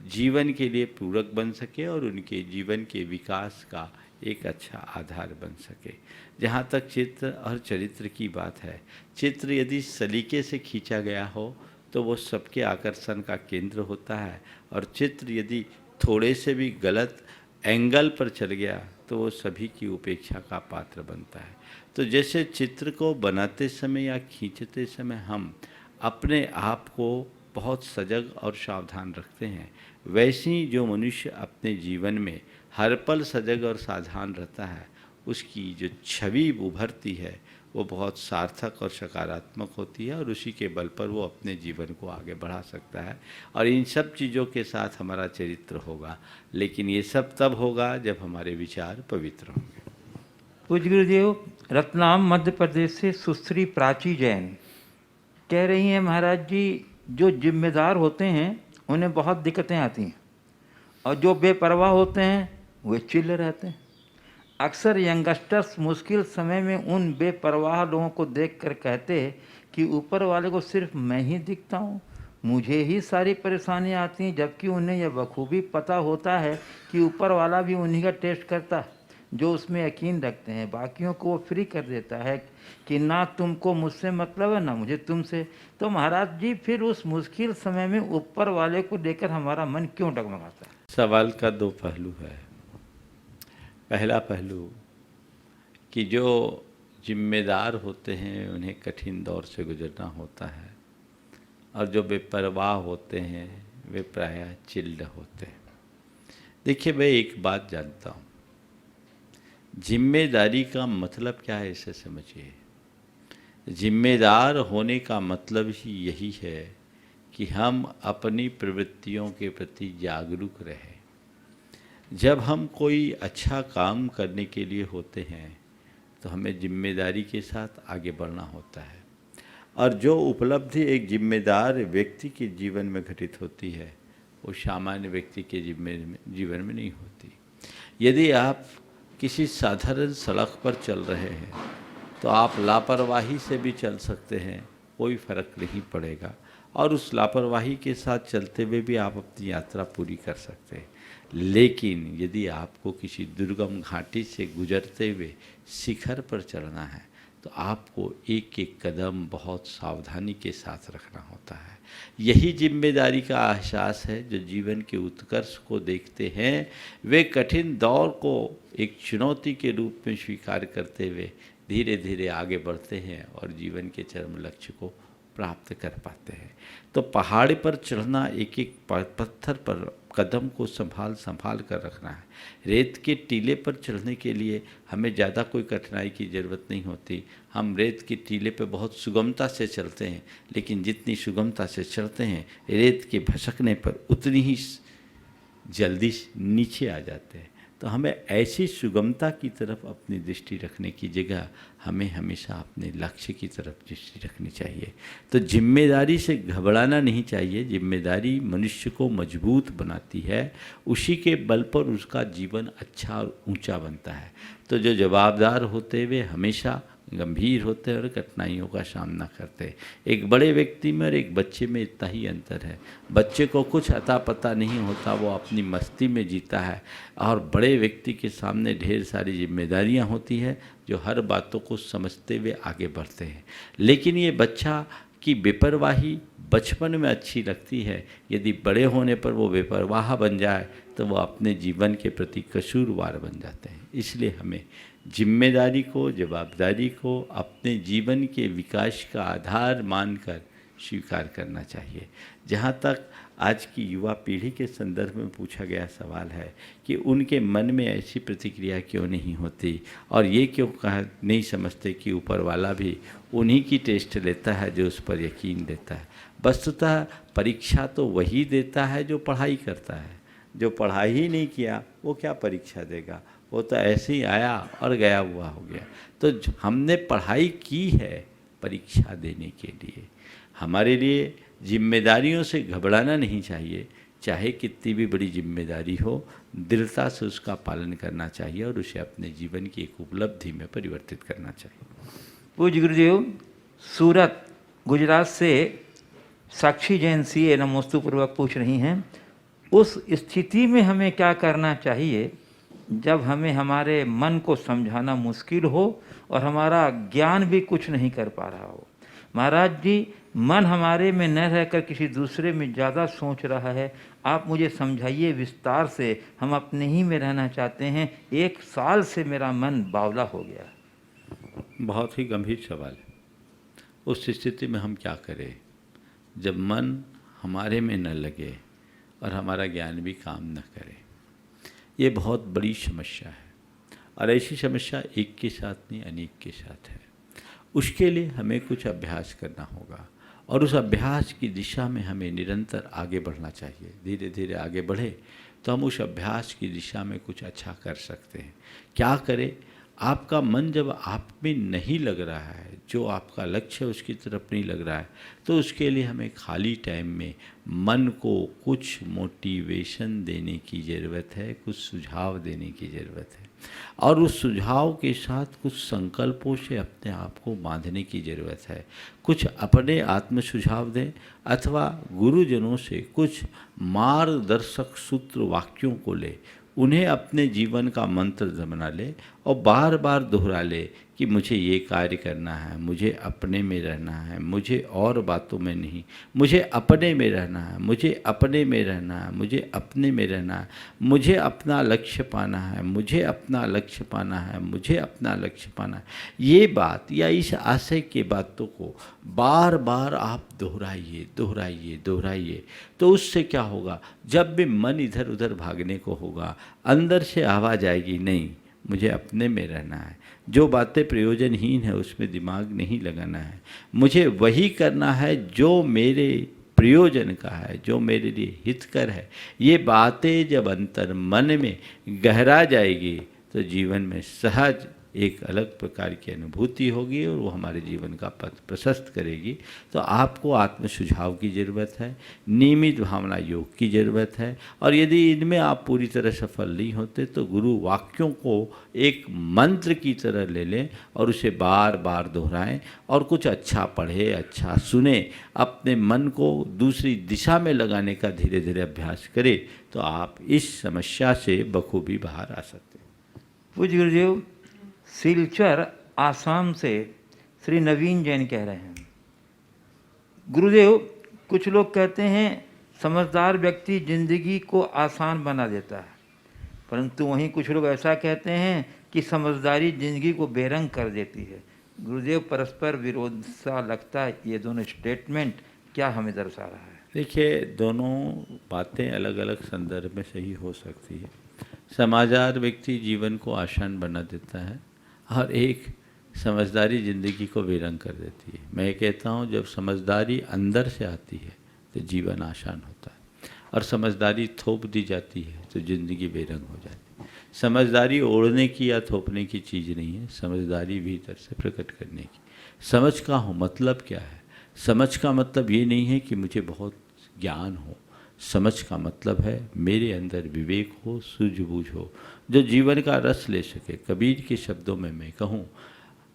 जीवन के लिए पूरक बन सके और उनके जीवन के विकास का एक अच्छा आधार बन सके। जहाँ तक चित्र और चरित्र की बात है, चित्र यदि सलीके से खींचा गया हो तो वो सबके आकर्षण का केंद्र होता है, और चित्र यदि थोड़े से भी गलत एंगल पर चल गया तो वो सभी की उपेक्षा का पात्र बनता है। तो जैसे चित्र को बनाते समय या खींचते समय हम अपने आप को बहुत सजग और सावधान रखते हैं, वैसी जो मनुष्य अपने जीवन में हर पल सजग और सावधान रहता है, उसकी जो छवि उभरती है वो बहुत सार्थक और सकारात्मक होती है, और उसी के बल पर वो अपने जीवन को आगे बढ़ा सकता है। और इन सब चीज़ों के साथ हमारा चरित्र होगा, लेकिन ये सब तब होगा जब हमारे विचार पवित्र होंगे। पूज्य गुरुदेव, रतलाम मध्य प्रदेश से सुश्री प्राची जैन कह रही हैं, महाराज जी, जो जिम्मेदार होते हैं उन्हें बहुत दिक्कतें आती हैं, और जो बेपरवाह होते हैं वे चिल्ले रहते हैं। अक्सर यंगस्टर्स मुश्किल समय में उन बेपरवाह लोगों को देखकर कहते हैं कि ऊपर वाले को सिर्फ मैं ही दिखता हूँ, मुझे ही सारी परेशानियाँ आती हैं, जबकि उन्हें यह बखूबी पता होता है कि ऊपर वाला भी उन्हीं का टेस्ट करता है। जो उसमें यकीन रखते हैं, बाकियों को वो फ्री कर देता है कि ना तुमको मुझसे मतलब है ना मुझे तुमसे। तो महाराज जी, फिर उस मुश्किल समय में ऊपर वाले को लेकर हमारा मन क्यों डगमगाता है? सवाल का दो पहलू है। पहला पहलू कि जो जिम्मेदार होते हैं उन्हें कठिन दौर से गुजरना होता है, और जो बेपरवाह होते हैं वे प्रायः चिल्ड होते हैं। देखिए, मैं एक बात जानता हूँ, जिम्मेदारी का मतलब क्या है इसे समझिए। जिम्मेदार होने का मतलब ही यही है कि हम अपनी प्रवृत्तियों के प्रति जागरूक रहें। जब हम कोई अच्छा काम करने के लिए होते हैं तो हमें जिम्मेदारी के साथ आगे बढ़ना होता है। और जो उपलब्धि एक जिम्मेदार व्यक्ति के जीवन में घटित होती है वो सामान्य व्यक्ति के जीवन में नहीं होती। यदि आप किसी साधारण सड़क पर चल रहे हैं तो आप लापरवाही से भी चल सकते हैं, कोई फर्क नहीं पड़ेगा, और उस लापरवाही के साथ चलते हुए भी आप अपनी यात्रा पूरी कर सकते हैं। लेकिन यदि आपको किसी दुर्गम घाटी से गुजरते हुए शिखर पर चढ़ना है तो आपको एक एक कदम बहुत सावधानी के साथ रखना होता है। यही जिम्मेदारी का एहसास है जो जीवन के उत्कर्ष को देखते हैं, वे कठिन दौर को एक चुनौती के रूप में स्वीकार करते हुए धीरे धीरे आगे बढ़ते हैं और जीवन के चरम लक्ष्य को प्राप्त कर पाते हैं। तो पहाड़ पर चढ़ना एक एक पत्थर पर कदम को संभाल कर रखना है। रेत के टीले पर चढ़ने के लिए हमें ज़्यादा कोई कठिनाई की ज़रूरत नहीं होती। हम रेत के टीले पर बहुत सुगमता से चलते हैं, लेकिन जितनी सुगमता से चलते हैं रेत के भसकने पर उतनी ही जल्दी नीचे आ जाते हैं। तो हमें ऐसी सुगमता की तरफ अपनी दृष्टि रखने की जगह हमें हमेशा अपने लक्ष्य की तरफ दृष्टि रखनी चाहिए। तो जिम्मेदारी से घबराना नहीं चाहिए। जिम्मेदारी मनुष्य को मजबूत बनाती है, उसी के बल पर उसका जीवन अच्छा और ऊंचा बनता है। तो जो जवाबदार होते हुए हमेशा गंभीर होते हैं और कठिनाइयों का सामना करते हैं। एक बड़े व्यक्ति में और एक बच्चे में इतना ही अंतर है। बच्चे को कुछ अता पता नहीं होता, वो अपनी मस्ती में जीता है, और बड़े व्यक्ति के सामने ढेर सारी जिम्मेदारियां होती है जो हर बातों को समझते हुए आगे बढ़ते हैं। लेकिन ये बच्चा की बेपरवाही बचपन में अच्छी लगती है, यदि बड़े होने पर वो बेपरवाह बन जाए तो वो अपने जीवन के प्रति कसूरवार बन जाते हैं। इसलिए हमें जिम्मेदारी को, जवाबदारी को अपने जीवन के विकास का आधार मानकर स्वीकार करना चाहिए। जहाँ तक आज की युवा पीढ़ी के संदर्भ में पूछा गया सवाल है कि उनके मन में ऐसी प्रतिक्रिया क्यों नहीं होती और ये क्यों नहीं समझते कि ऊपर वाला भी उन्हीं की टेस्ट लेता है जो उस पर यकीन देता है। वस्तुतः परीक्षा तो वही देता है जो पढ़ाई करता है। जो पढ़ाई ही नहीं किया वो क्या परीक्षा देगा, वो तो ऐसे ही आया और गया हुआ हो गया। तो हमने पढ़ाई की है परीक्षा देने के लिए। हमारे लिए जिम्मेदारियों से घबराना नहीं चाहिए, चाहे कितनी भी बड़ी जिम्मेदारी हो, दृढ़ता से उसका पालन करना चाहिए और उसे अपने जीवन की एक उपलब्धि में परिवर्तित करना चाहिए। पूज्य गुरुदेव, सूरत गुजरात से साक्षी जैन सीए नमोस्तु पूर्वक पूछ रही हैं, उस स्थिति में हमें क्या करना चाहिए जब हमें हमारे मन को समझाना मुश्किल हो और हमारा ज्ञान भी कुछ नहीं कर पा रहा हो। महाराज जी, मन हमारे में न रहकर किसी दूसरे में ज़्यादा सोच रहा है, आप मुझे समझाइए विस्तार से। हम अपने ही में रहना चाहते हैं, 1 साल से मेरा मन बावला हो गया। बहुत ही गंभीर सवाल है। उस स्थिति में हम क्या करें जब मन हमारे में न लगे और हमारा ज्ञान भी काम न करे? ये बहुत बड़ी समस्या है, और ऐसी समस्या एक के साथ नहीं अनेक के साथ है। उसके लिए हमें कुछ अभ्यास करना होगा और उस अभ्यास की दिशा में हमें निरंतर आगे बढ़ना चाहिए। धीरे धीरे आगे बढ़े तो हम उस अभ्यास की दिशा में कुछ अच्छा कर सकते हैं। क्या करें? आपका मन जब आप में नहीं लग रहा है, जो आपका लक्ष्य है उसकी तरफ नहीं लग रहा है, तो उसके लिए हमें खाली टाइम में मन को कुछ मोटिवेशन देने की ज़रूरत है, कुछ सुझाव देने की ज़रूरत है, और उस सुझाव के साथ कुछ संकल्पों से अपने आप को बांधने की ज़रूरत है। कुछ अपने आत्म सुझाव दें अथवा गुरुजनों से कुछ मार्गदर्शक सूत्र वाक्यों को ले, उन्हें अपने जीवन का मंत्र बना ले और बार बार दोहरा ले कि मुझे ये कार्य करना है, मुझे अपने में रहना है, मुझे और बातों में नहीं, मुझे अपने में रहना है, मुझे अपने में रहना है, मुझे अपने में रहना है, मुझे अपना लक्ष्य पाना है, मुझे अपना लक्ष्य पाना है, मुझे अपना लक्ष्य पाना है। ये बात या इस आशय के बातों को बार बार आप दोहराइए दोहराइए दोहराइए। तो उससे क्या होगा, जब भी मन इधर उधर भागने को होगा, अंदर से आवाज़ आएगी, नहीं मुझे अपने में रहना है, जो बातें प्रयोजनहीन है उसमें दिमाग नहीं लगाना है, मुझे वही करना है जो मेरे प्रयोजन का है, जो मेरे लिए हितकर है। ये बातें जब अंतर मन में गहरा जाएगी तो जीवन में सहज एक अलग प्रकार की अनुभूति होगी और वो हमारे जीवन का पथ प्रशस्त करेगी। तो आपको आत्म सुझाव की ज़रूरत है, नियमित भावना योग की ज़रूरत है, और यदि इनमें आप पूरी तरह सफल नहीं होते तो गुरु वाक्यों को एक मंत्र की तरह ले लें और उसे बार बार दोहराएं और कुछ अच्छा पढ़े, अच्छा सुने, अपने मन को दूसरी दिशा में लगाने का धीरे धीरे अभ्यास करें, तो आप इस समस्या से बखूबी बाहर आ सकते हैं। पूज्य गुरुदेव, सिलचर आसाम से श्री नवीन जैन कह रहे हैं, गुरुदेव कुछ लोग कहते हैं समझदार व्यक्ति जिंदगी को आसान बना देता है, परंतु वहीं कुछ लोग ऐसा कहते हैं कि समझदारी जिंदगी को बेरंग कर देती है। गुरुदेव, परस्पर विरोध सा लगता है ये दोनों स्टेटमेंट क्या हमें दर्शा रहा है? देखिए, दोनों बातें अलग अलग संदर्भ में सही हो सकती है। समझदार व्यक्ति जीवन को आसान बना देता है और एक समझदारी ज़िंदगी को बेरंग कर देती है। मैं कहता हूँ जब समझदारी अंदर से आती है तो जीवन आसान होता है, और समझदारी थोप दी जाती है तो ज़िंदगी बेरंग हो जाती है। समझदारी ओढ़ने की या थोपने की चीज़ नहीं है, समझदारी भीतर से प्रकट करने की। समझ का हो मतलब क्या है? समझ का मतलब ये नहीं है कि मुझे बहुत ज्ञान हो। समझ का मतलब है मेरे अंदर विवेक हो, सूझबूझ हो, जो जीवन का रस ले सके। कबीर के शब्दों में मैं कहूँ,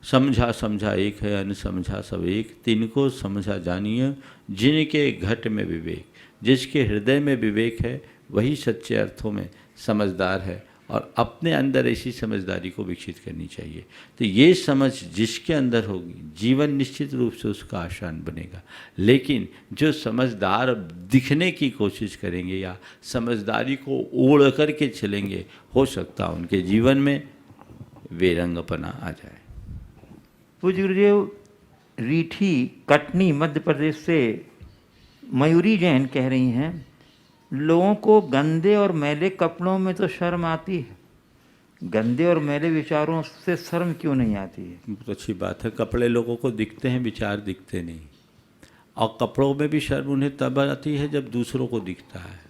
समझा समझा एक है, अनसमझा सब एक, तिनको समझा जानिए जिनके घट में विवेक। जिसके हृदय में विवेक है वही सच्चे अर्थों में समझदार है, और अपने अंदर ऐसी समझदारी को विकसित करनी चाहिए। तो ये समझ जिसके अंदर होगी, जीवन निश्चित रूप से उसका आसान बनेगा। लेकिन जो समझदार दिखने की कोशिश करेंगे या समझदारी को ओढ़ करके चलेंगे, हो सकता है उनके जीवन में बेरंगपना आ जाए। पूज्य गुरुदेव, रीठी कटनी मध्य प्रदेश से मयूरी जैन कह रही हैं, लोगों को गंदे और मैले कपड़ों में तो शर्म आती है, गंदे और मैले विचारों से शर्म क्यों नहीं आती है? बहुत अच्छी बात है। कपड़े लोगों को दिखते हैं, विचार दिखते नहीं। और कपड़ों में भी शर्म उन्हें तब आती है जब दूसरों को दिखता है।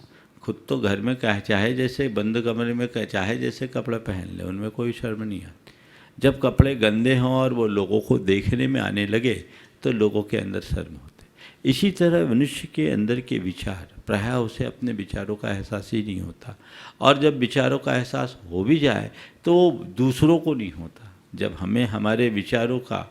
खुद तो घर में चाहे जैसे बंद कमरे में चाहे जैसे कपड़े पहन ले, उनमें कोई शर्म नहीं आती। जब कपड़े गंदे हों और वो लोगों को देखने में आने लगे तो लोगों के अंदर शर्म होती। इसी तरह मनुष्य के अंदर के विचार, प्रायः उसे अपने विचारों का एहसास ही नहीं होता, और जब विचारों का एहसास हो भी जाए तो दूसरों को नहीं होता। जब हमें हमारे विचारों का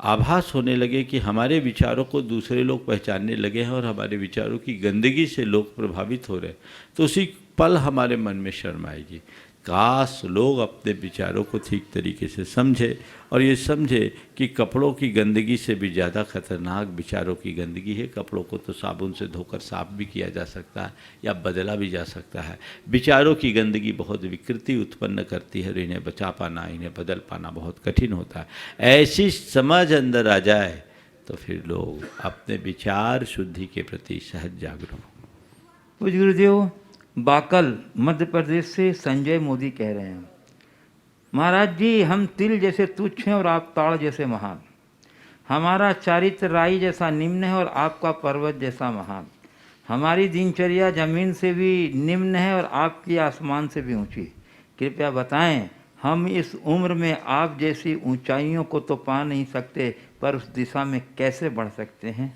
आभास होने लगे कि हमारे विचारों को दूसरे लोग पहचानने लगे हैं और हमारे विचारों की गंदगी से लोग प्रभावित हो रहे, तो उसी पल हमारे मन में शर्म आएगी। काश लोग अपने विचारों को ठीक तरीके से समझे और ये समझे कि कपड़ों की गंदगी से भी ज़्यादा खतरनाक विचारों की गंदगी है। कपड़ों को तो साबुन से धोकर साफ भी किया जा सकता है या बदला भी जा सकता है। विचारों की गंदगी बहुत विकृति उत्पन्न करती है और इन्हें बचा पाना, इन्हें बदल पाना बहुत कठिन होता है। ऐसी समझ अंदर आ जाए तो फिर लोग अपने विचार शुद्धि के प्रति सहज जागरूक हों। पूज्य गुरुदेव, बाकल मध्य प्रदेश से संजय मोदी कह रहे हैं, महाराज जी, हम तिल जैसे तुच्छ हैं और आप ताड़ जैसे महान। हमारा चारित्र राई जैसा निम्न है और आपका पर्वत जैसा महान। हमारी दिनचर्या जमीन से भी निम्न है और आपकी आसमान से भी ऊंची। कृपया बताएं, हम इस उम्र में आप जैसी ऊंचाइयों को तो पा नहीं सकते, पर उस दिशा में कैसे बढ़ सकते हैं?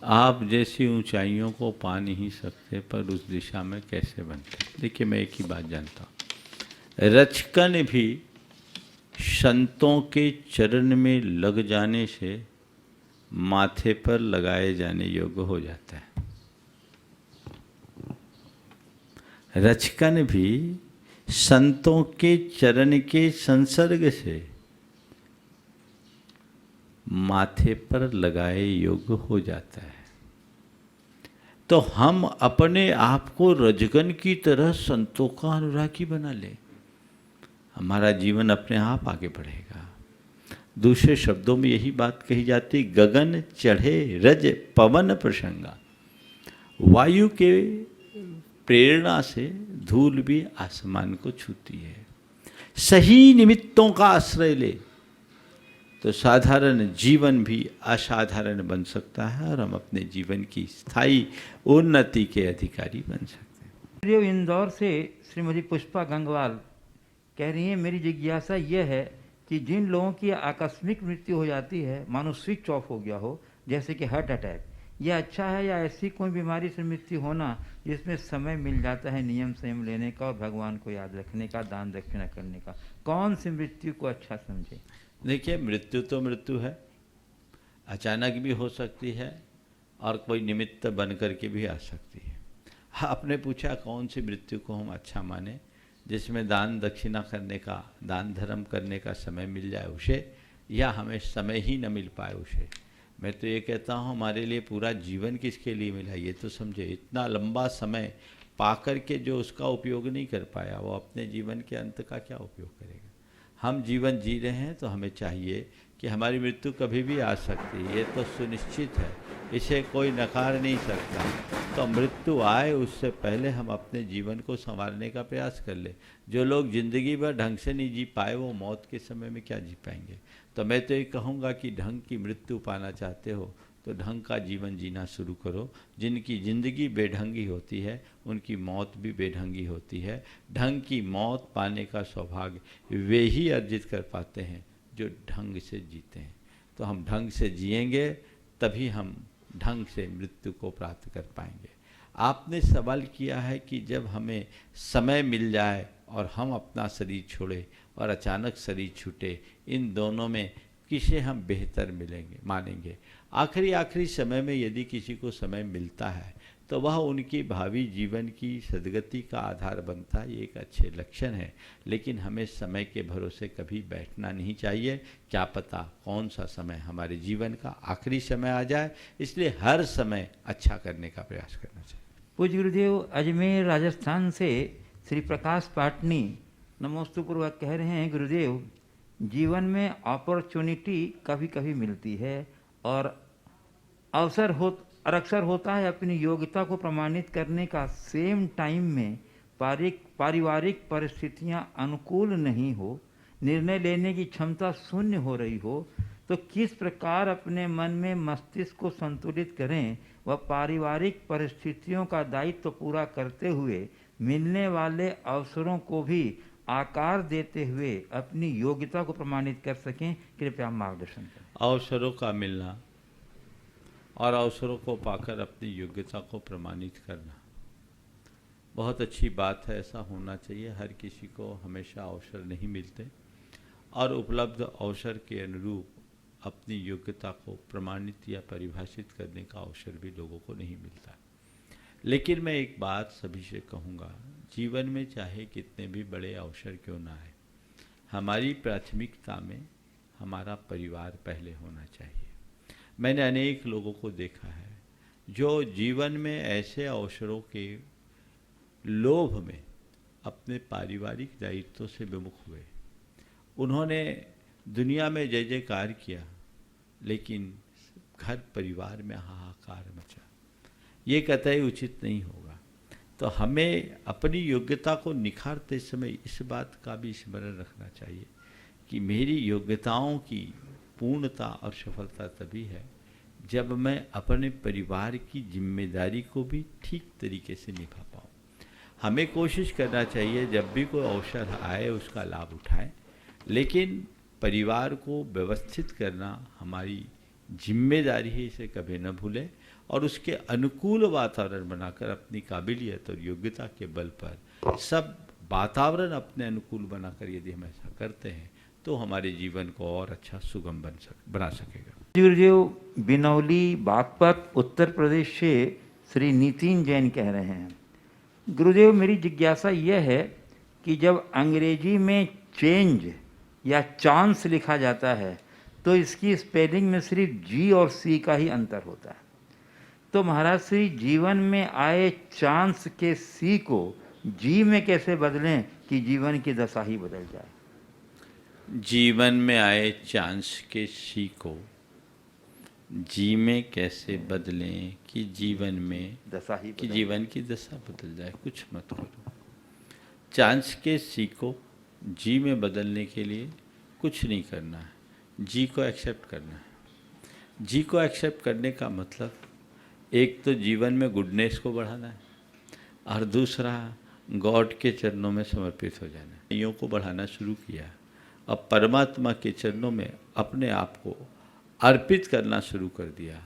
आप जैसी ऊंचाइयों को पा नहीं सकते, पर उस दिशा में कैसे बनते? देखिए, मैं एक ही बात जानता हूँ, रचकन भी संतों के चरण में लग जाने से माथे पर लगाए जाने योग्य हो जाता है। रचकन भी संतों के चरण के संसर्ग से माथे पर लगाए योग्य हो जाता है। तो हम अपने आप को रजगन की तरह संतों का अनुरागी बना लें, हमारा जीवन अपने आप आगे बढ़ेगा। दूसरे शब्दों में यही बात कही जाती, गगन चढ़े रज पवन प्रसंगा। वायु के प्रेरणा से धूल भी आसमान को छूती है। सही निमित्तों का आश्रय ले तो साधारण जीवन भी असाधारण बन सकता है और हम अपने जीवन की स्थायी उन्नति के अधिकारी बन सकते हैं। इंदौर से श्रीमती पुष्पा गंगवाल कह रही हैं मेरी जिज्ञासा यह है कि जिन लोगों की आकस्मिक मृत्यु हो जाती है, मानो स्विच ऑफ हो गया हो, जैसे कि हार्ट अटैक, यह अच्छा है या ऐसी कोई बीमारी से मृत्यु होना जिसमें समय मिल जाता है नियम संयम लेने का और भगवान को याद रखने का, दान दक्षिणा करने का, कौन सी मृत्यु को अच्छा समझे? देखिए, मृत्यु तो मृत्यु है, अचानक भी हो सकती है और कोई निमित्त बन करके भी आ सकती है। आपने पूछा कौन सी मृत्यु को हम अच्छा माने, जिसमें दान दक्षिणा करने का, दान धर्म करने का समय मिल जाए उसे, या हमें समय ही न मिल पाए उसे। मैं तो ये कहता हूँ हमारे लिए पूरा जीवन किसके लिए मिला ये तो समझे। इतना लंबा समय पाकर के जो उसका उपयोग नहीं कर पाया, वो अपने जीवन के अंत का क्या उपयोग करेगा। हम जीवन जी रहे हैं तो हमें चाहिए कि हमारी मृत्यु कभी भी आ सकती है, ये तो सुनिश्चित है, इसे कोई नकार नहीं सकता। तो मृत्यु आए उससे पहले हम अपने जीवन को संवारने का प्रयास कर ले। जो लोग ज़िंदगी भर ढंग से नहीं जी पाए वो मौत के समय में क्या जी पाएंगे। तो मैं तो ये कहूँगा कि ढंग की मृत्यु पाना चाहते हो तो ढंग का जीवन जीना शुरू करो। जिनकी ज़िंदगी बेढंगी होती है उनकी मौत भी बेढंगी होती है। ढंग की मौत पाने का सौभाग्य वे ही अर्जित कर पाते हैं जो ढंग से जीते हैं। तो हम ढंग से जिएंगे तभी हम ढंग से मृत्यु को प्राप्त कर पाएंगे। आपने सवाल किया है कि जब हमें समय मिल जाए और हम अपना शरीर छोड़े और अचानक शरीर छूटे, इन दोनों में किसे हम बेहतर मिलेंगे मानेंगे। आखिरी समय में यदि किसी को समय मिलता है तो वह उनकी भावी जीवन की सदगति का आधार बनता है, ये एक अच्छे लक्षण है। लेकिन हमें समय के भरोसे कभी बैठना नहीं चाहिए। क्या पता कौन सा समय हमारे जीवन का आखिरी समय आ जाए, इसलिए हर समय अच्छा करने का प्रयास करना चाहिए। पूज्य गुरुदेव, अजमेर राजस्थान से श्री प्रकाश पाटनी नमोस्तुपूर्वक कह रहे हैं, गुरुदेव जीवन में अपॉर्चुनिटी कभी कभी मिलती है और अक्सर होता है अपनी योग्यता को प्रमाणित करने का, सेम टाइम में पारिवारिक परिस्थितियां अनुकूल नहीं हो, निर्णय लेने की क्षमता शून्य हो रही हो, तो किस प्रकार अपने मन में मस्तिष्क को संतुलित करें व पारिवारिक परिस्थितियों का दायित्व पूरा करते हुए मिलने वाले अवसरों को भी आकार देते हुए अपनी योग्यता को प्रमाणित कर सकें? कृपया मार्गदर्शन करें। अवसरों का मिलना और अवसरों को पाकर अपनी योग्यता को प्रमाणित करना बहुत अच्छी बात है, ऐसा होना चाहिए। हर किसी को हमेशा अवसर नहीं मिलते और उपलब्ध अवसर के अनुरूप अपनी योग्यता को प्रमाणित या परिभाषित करने का अवसर भी लोगों को नहीं मिलता। लेकिन मैं एक बात सभी से कहूँगा, जीवन में चाहे कितने भी बड़े अवसर क्यों ना आए, हमारी प्राथमिकता में हमारा परिवार पहले होना चाहिए। मैंने अनेक लोगों को देखा है जो जीवन में ऐसे अवसरों के लोभ में अपने पारिवारिक दायित्वों से विमुख हुए। उन्होंने दुनिया में जय जयकार किया लेकिन घर परिवार में हाहाकार मचा। ये कतई उचित नहीं होगा। तो हमें अपनी योग्यता को निखारते समय इस बात का भी स्मरण रखना चाहिए कि मेरी योग्यताओं की पूर्णता और सफलता तभी है जब मैं अपने परिवार की जिम्मेदारी को भी ठीक तरीके से निभा पाऊँ। हमें कोशिश करना चाहिए जब भी कोई अवसर आए उसका लाभ उठाएं, लेकिन परिवार को व्यवस्थित करना हमारी जिम्मेदारी है, इसे कभी न भूलें और उसके अनुकूल वातावरण बनाकर अपनी काबिलियत और योग्यता के बल पर सब वातावरण अपने अनुकूल बनाकर यदि हम ऐसा करते हैं तो हमारे जीवन को और अच्छा सुगम बना सकेगा। गुरुदेव, बिनौली बागपत उत्तर प्रदेश से श्री नितिन जैन कह रहे हैं, गुरुदेव मेरी जिज्ञासा यह है कि जब अंग्रेजी में चेंज या चांस लिखा जाता है तो इसकी स्पेलिंग में सिर्फ जी और सी का ही अंतर होता है। तो महाराज श्री जीवन में आए चांस के सी को जी में कैसे बदलें कि जीवन की दशा ही बदल जाए? जीवन में आए चांस के सी को जी में कैसे बदलें कि जीवन में दशा ही कि जीवन की दशा बदल जाए। कुछ मत करो। चांस के सी को जी में बदलने के लिए कुछ नहीं करना है, जी को एक्सेप्ट करना है। जी को एक्सेप्ट करने का मतलब एक तो जीवन में गुडनेस को बढ़ाना है और दूसरा गॉड के चरणों में समर्पित हो जाना, योग को बढ़ाना शुरू किया और परमात्मा के चरणों में अपने आप को अर्पित करना शुरू कर दिया,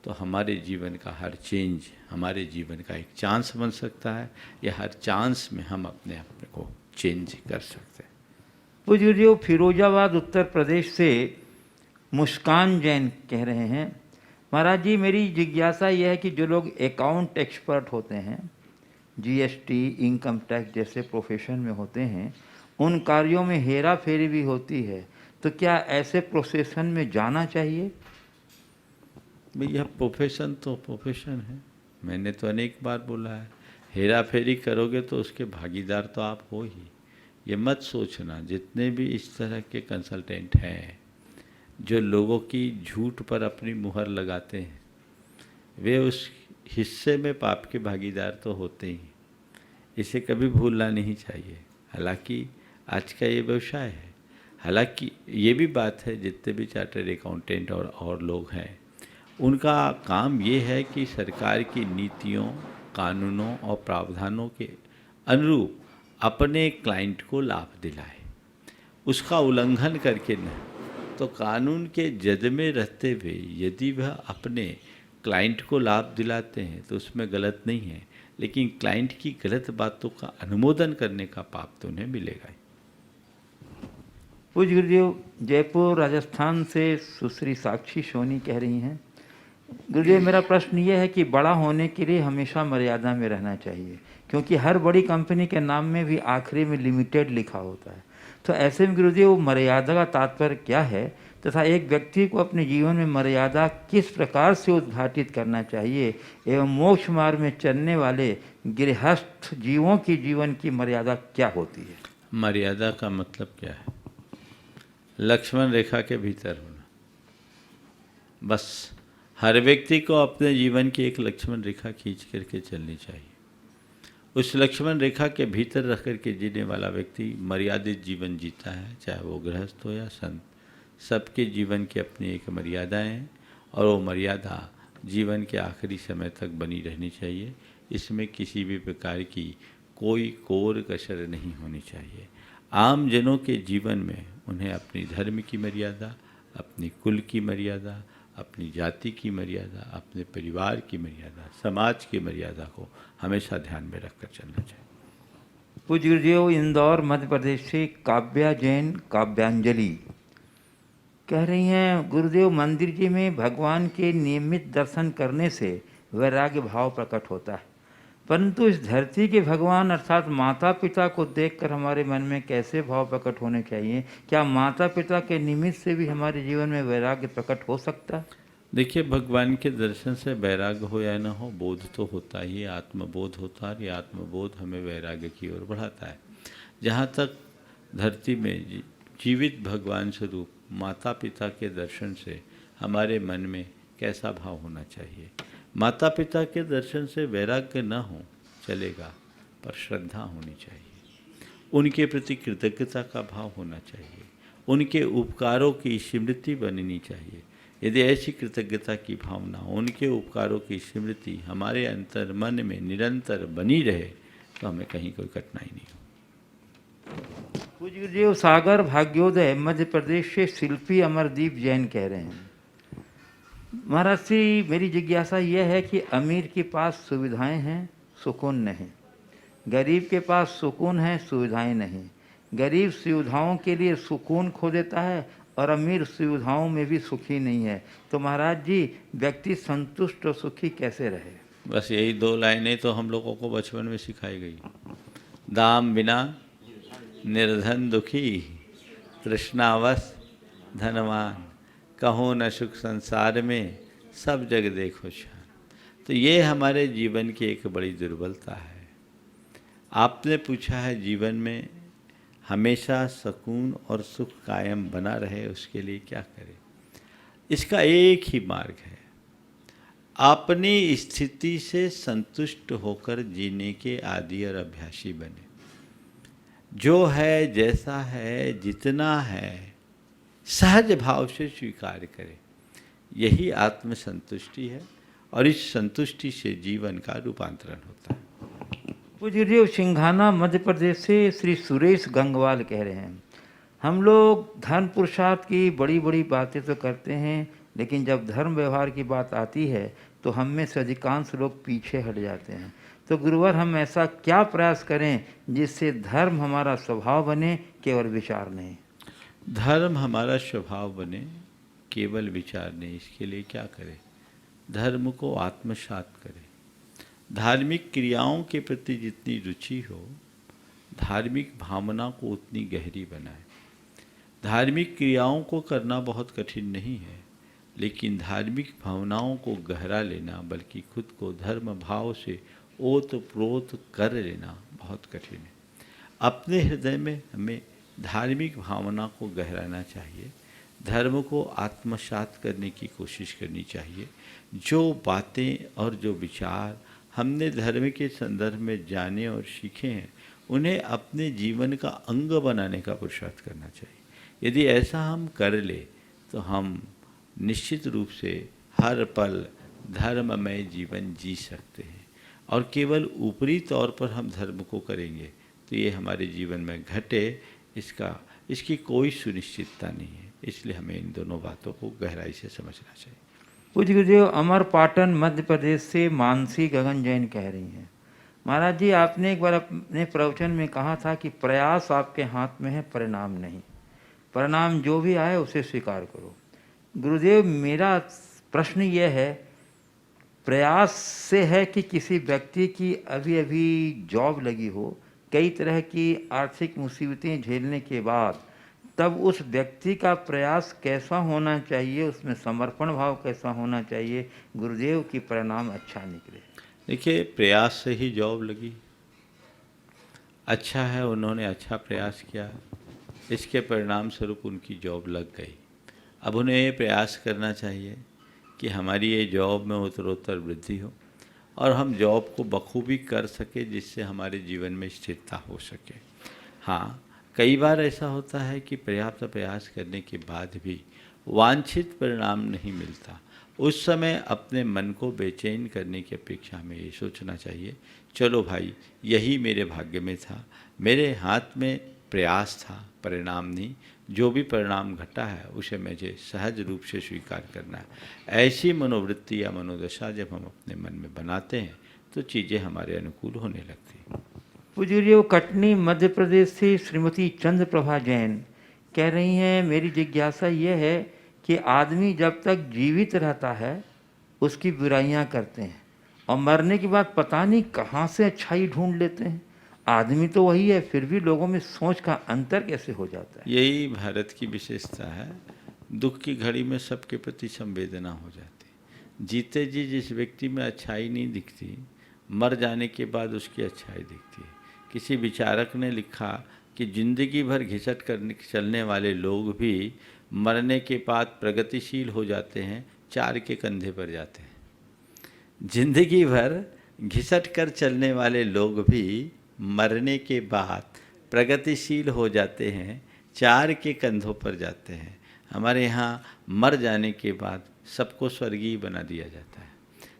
तो हमारे जीवन का हर चेंज हमारे जीवन का एक चांस बन सकता है, या हर चांस में हम अपने आप को चेंज कर सकते हैं। पूज्य गुरुदेव, फिरोजाबाद उत्तर प्रदेश से मुस्कान जैन कह रहे हैं, महाराज जी मेरी जिज्ञासा यह है कि जो लोग अकाउंट एक्सपर्ट होते हैं, जीएसटी, इनकम टैक्स जैसे प्रोफेशन में होते हैं, उन कार्यों में हेरा फेरी भी होती है, तो क्या ऐसे प्रोफेशन में जाना चाहिए? भैया प्रोफेशन तो प्रोफेशन है, मैंने तो अनेक बार बोला है, हेरा फेरी करोगे तो उसके भागीदार तो आप हो ही। ये मत सोचना, जितने भी इस तरह के कंसल्टेंट हैं जो लोगों की झूठ पर अपनी मुहर लगाते हैं, वे उस हिस्से में पाप के भागीदार तो होते ही, इसे कभी भूलना नहीं चाहिए। हालांकि आज का ये व्यवसाय है, हालांकि ये भी बात है जितने भी चार्टर्ड अकाउंटेंट और लोग हैं, उनका काम ये है कि सरकार की नीतियों, कानूनों और प्रावधानों के अनुरूप अपने क्लाइंट को लाभ दिलाए, उसका उल्लंघन करके न। तो कानून के जद में रहते हुए यदि वह अपने क्लाइंट को लाभ दिलाते हैं तो उसमें गलत नहीं है, लेकिन क्लाइंट की गलत बातों का अनुमोदन करने का पाप तो उन्हें मिलेगा ही। पूज्य गुरुदेव, जयपुर राजस्थान से सुश्री साक्षी सोनी कह रही हैं, गुरुदेव मेरा प्रश्न ये है कि बड़ा होने के लिए हमेशा मर्यादा में रहना चाहिए, क्योंकि हर बड़ी कंपनी के नाम में भी आखिरी में लिमिटेड लिखा होता है। तो ऐसे में गुरुदेव मर्यादा का तात्पर्य क्या है, तथा एक व्यक्ति को अपने जीवन में मर्यादा किस प्रकार से उद्घाटित करना चाहिए, एवं मोक्ष मार्ग में चलने वाले गृहस्थ जीवों की जीवन की मर्यादा क्या होती है? मर्यादा का मतलब क्या है? लक्ष्मण रेखा के भीतर होना। बस हर व्यक्ति को अपने जीवन की एक लक्ष्मण रेखा खींच करके चलनी चाहिए। उस लक्ष्मण रेखा के भीतर रह करके जीने वाला व्यक्ति मर्यादित जीवन जीता है, चाहे वो गृहस्थ हो या संत। सबके जीवन की अपनी एक मर्यादाएं हैं और वो मर्यादा जीवन के आखिरी समय तक बनी रहनी चाहिए। इसमें किसी भी प्रकार की कोई कोर कसर नहीं होनी चाहिए। आम जनों के जीवन में उन्हें अपनी धर्म की मर्यादा, अपनी कुल की मर्यादा, अपनी जाति की मर्यादा, अपने परिवार की मर्यादा, समाज की मर्यादा को हमेशा ध्यान में रखकर चलना चाहिए। पूज्य गुरुदेव, इंदौर मध्य प्रदेश से काव्या जैन काव्यांजलि कह रही हैं, गुरुदेव मंदिर जी में भगवान के नियमित दर्शन करने से वैराग्य भाव प्रकट होता है, परंतु इस धरती के भगवान अर्थात माता पिता को देखकर हमारे मन में कैसे भाव प्रकट होने चाहिए? क्या माता पिता के निमित्त से भी हमारे जीवन में वैराग्य प्रकट हो सकता है? देखिए, भगवान के दर्शन से वैराग्य हो या न हो, बोध तो होता ही, आत्मबोध होता है। ये आत्मबोध हमें वैराग्य की ओर बढ़ाता है। जहाँ तक धरती में जीवित भगवान स्वरूप माता पिता के दर्शन से हमारे मन में कैसा भाव होना चाहिए? माता पिता के दर्शन से वैराग्य न हो चलेगा, पर श्रद्धा होनी चाहिए, उनके प्रति कृतज्ञता का भाव होना चाहिए, उनके उपकारों की स्मृति बननी चाहिए। यदि ऐसी कृतज्ञता की भावना, उनके उपकारों की स्मृति हमारे अंतर मन में निरंतर बनी रहे तो हमें कहीं कोई कठिनाई नहीं हो। पूज्य गुरुदेव, सागर भाग्योदय मध्य प्रदेश से शिल्पी अमरदीप जैन कह रहे हैं, महाराज जी मेरी जिज्ञासा यह है कि अमीर के पास सुविधाएं हैं, सुकून नहीं, गरीब के पास सुकून है, सुविधाएं नहीं। गरीब सुविधाओं के लिए सुकून खो देता है और अमीर सुविधाओं में भी सुखी नहीं है। तो महाराज जी व्यक्ति संतुष्ट और सुखी कैसे रहे? बस यही दो लाइनें तो हम लोगों को बचपन में सिखाई गई। दाम बिना निर्धन दुखी, तृष्णावश धनवान, कहो न सुख संसार में, सब जग देखो शान। तो ये हमारे जीवन की एक बड़ी दुर्बलता है। आपने पूछा है जीवन में हमेशा सुकून और सुख कायम बना रहे, उसके लिए क्या करें? इसका एक ही मार्ग है, अपनी स्थिति से संतुष्ट होकर जीने के आदी और अभ्यासी बने। जो है, जैसा है, जितना है, सहज भाव से स्वीकार करें। यही आत्मसंतुष्टि है और इस संतुष्टि से जीवन का रूपांतरण होता है। पूज्य देव सिंघाना मध्य प्रदेश से श्री सुरेश गंगवाल कह रहे हैं, हम लोग धर्म पुरुषार्थ की बड़ी बड़ी बातें तो करते हैं, लेकिन जब धर्म व्यवहार की बात आती है तो हम में से अधिकांश लोग पीछे हट जाते हैं। तो गुरुवर, हम ऐसा क्या प्रयास करें जिससे धर्म हमारा स्वभाव बने, केवल विचार नहीं? धर्म हमारा स्वभाव बने, केवल विचार नहीं। इसके लिए क्या करें? धर्म को आत्मसात करें। धार्मिक क्रियाओं के प्रति जितनी रुचि हो, धार्मिक भावना को उतनी गहरी बनाए। धार्मिक क्रियाओं को करना बहुत कठिन नहीं है, लेकिन धार्मिक भावनाओं को गहरा लेना, बल्कि खुद को धर्म भाव से ओत प्रोत कर लेना बहुत कठिन है। अपने हृदय में हमें धार्मिक भावना को गहराना चाहिए, धर्म को आत्मसात करने की कोशिश करनी चाहिए। जो बातें और जो विचार हमने धर्म के संदर्भ में जाने और सीखे हैं, उन्हें अपने जीवन का अंग बनाने का पुरुषार्थ करना चाहिए। यदि ऐसा हम कर ले तो हम निश्चित रूप से हर पल धर्ममय जीवन जी सकते हैं। और केवल ऊपरी तौर पर हम धर्म को करेंगे तो ये हमारे जीवन में घटे, इसकी कोई सुनिश्चितता नहीं है। इसलिए हमें इन दोनों बातों को गहराई से समझना चाहिए। पूज्य गुरुदेव अमर पाटन मध्य प्रदेश से मानसी गगन जैन कह रही हैं, महाराज जी, आपने एक बार अपने प्रवचन में कहा था कि प्रयास आपके हाथ में है, परिणाम नहीं। परिणाम जो भी आए उसे स्वीकार करो। गुरुदेव, मेरा प्रश्न यह है, प्रयास से है कि किसी व्यक्ति की अभी अभी जॉब लगी हो, कई तरह की आर्थिक मुसीबतें झेलने के बाद, तब उस व्यक्ति का प्रयास कैसा होना चाहिए, उसमें समर्पण भाव कैसा होना चाहिए, गुरुदेव, की परिणाम अच्छा निकले? देखिए, प्रयास से ही जॉब लगी, अच्छा है, उन्होंने अच्छा प्रयास किया, इसके परिणाम स्वरूप उनकी जॉब लग गई। अब उन्हें ये प्रयास करना चाहिए कि हमारी ये जॉब में उत्तरोत्तर वृद्धि हो और हम जॉब को बखूबी कर सके, जिससे हमारे जीवन में स्थिरता हो सके। हाँ, कई बार ऐसा होता है कि पर्याप्त प्रयास करने के बाद भी वांछित परिणाम नहीं मिलता। उस समय अपने मन को बेचैन करने की अपेक्षा हमें ये सोचना चाहिए, चलो भाई, यही मेरे भाग्य में था, मेरे हाथ में प्रयास था, परिणाम नहीं। जो भी परिणाम घटा है उसे मुझे सहज रूप से स्वीकार करना है। ऐसी मनोवृत्ति या मनोदशा जब हम अपने मन में बनाते हैं तो चीज़ें हमारे अनुकूल होने लगती हैं। पूज्य कटनी मध्य प्रदेश से श्रीमती चंद्र प्रभा जैन कह रही हैं, मेरी जिज्ञासा ये है कि आदमी जब तक जीवित रहता है उसकी बुराइयां करते हैं और मरने के बाद पता नहीं कहाँ से अच्छाई ढूंढ लेते हैं। आदमी तो वही है, फिर भी लोगों में सोच का अंतर कैसे हो जाता है? यही भारत की विशेषता है। दुख की घड़ी में सबके प्रति संवेदना हो जाती। जीते जी जिस व्यक्ति में अच्छाई नहीं दिखती, मर जाने के बाद उसकी अच्छाई दिखती है। किसी विचारक ने लिखा कि जिंदगी भर घिसट कर चलने वाले लोग भी मरने के बाद प्रगतिशील हो जाते हैं, 4 के कंधे पर जाते हैं। जिंदगी भर घिसट कर चलने वाले लोग भी मरने के बाद प्रगतिशील हो जाते हैं, 4 के कंधों पर जाते हैं। हमारे यहाँ मर जाने के बाद सबको स्वर्गीय बना दिया जाता है,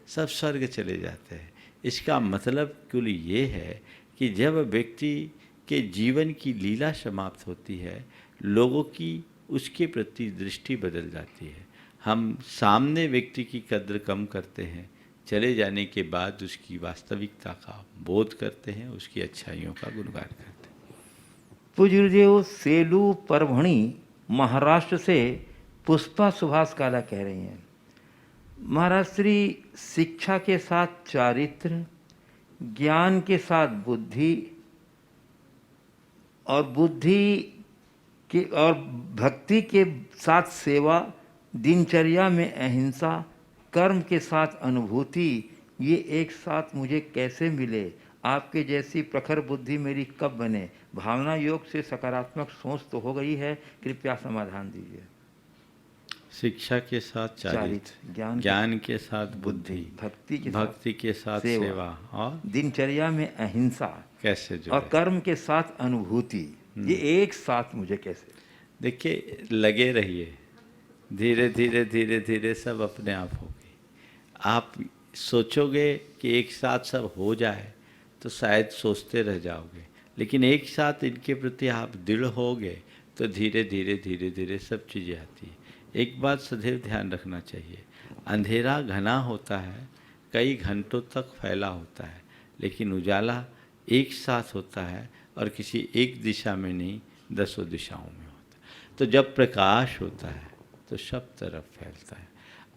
सब स्वर्ग चले जाते हैं। इसका मतलब कुल ये है कि जब व्यक्ति के जीवन की लीला समाप्त होती है, लोगों की उसके प्रति दृष्टि बदल जाती है। हम सामने व्यक्ति की कद्र कम करते हैं, चले जाने के बाद उसकी वास्तविकता का बोध करते हैं, उसकी अच्छाइयों का गुणगान करते हैं। पूज्य गुरुदेव सेलू परभणी महाराष्ट्र से पुष्पा सुभाष काला कह रही हैं, महाराज श्री, शिक्षा के साथ चारित्र, ज्ञान के साथ बुद्धि और भक्ति के साथ सेवा, दिनचर्या में अहिंसा, कर्म के साथ अनुभूति, ये एक साथ मुझे कैसे मिले? आपके जैसी प्रखर बुद्धि मेरी कब बने? भावना योग से सकारात्मक सोच तो हो गई है, कृपया समाधान दीजिए। शिक्षा के साथ चारित्र, ज्ञान के साथ बुद्धि, भक्ति के साथ सेवा और दिनचर्या में अहिंसा कैसे जुड़े? और कर्म के साथ अनुभूति, ये एक साथ मुझे कैसे? देखिए, लगे रहिए, धीरे धीरे धीरे धीरे सब अपने आप होगी। आप सोचोगे कि एक साथ सब हो जाए तो शायद सोचते रह जाओगे, लेकिन एक साथ इनके प्रति आप दृढ़ हो गए तो धीरे धीरे धीरे धीरे सब चीज़ें आती है। एक बात सदैव ध्यान रखना चाहिए, अंधेरा घना होता है, कई घंटों तक फैला होता है, लेकिन उजाला एक साथ होता है और किसी एक दिशा में नहीं, 10 दिशाओं में होता है। तो जब प्रकाश होता है तो सब तरफ फैलता है।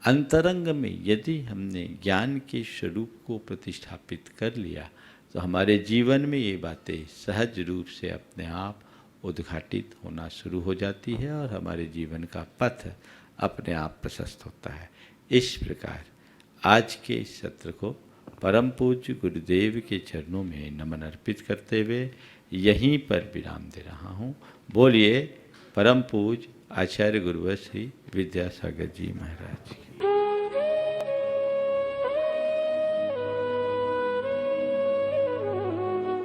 अंतरंग में यदि हमने ज्ञान के स्वरूप को प्रतिष्ठापित कर लिया तो हमारे जीवन में ये बातें सहज रूप से अपने आप उद्घाटित होना शुरू हो जाती है और हमारे जीवन का पथ अपने आप प्रशस्त होता है। इस प्रकार आज के इस सत्र को परम पूज्य गुरुदेव के चरणों में नमन अर्पित करते हुए यहीं पर विराम दे रहा हूँ। बोलिए परम पूज्य आचार्य गुरुवर श्री विद्यासागर जी महाराज की।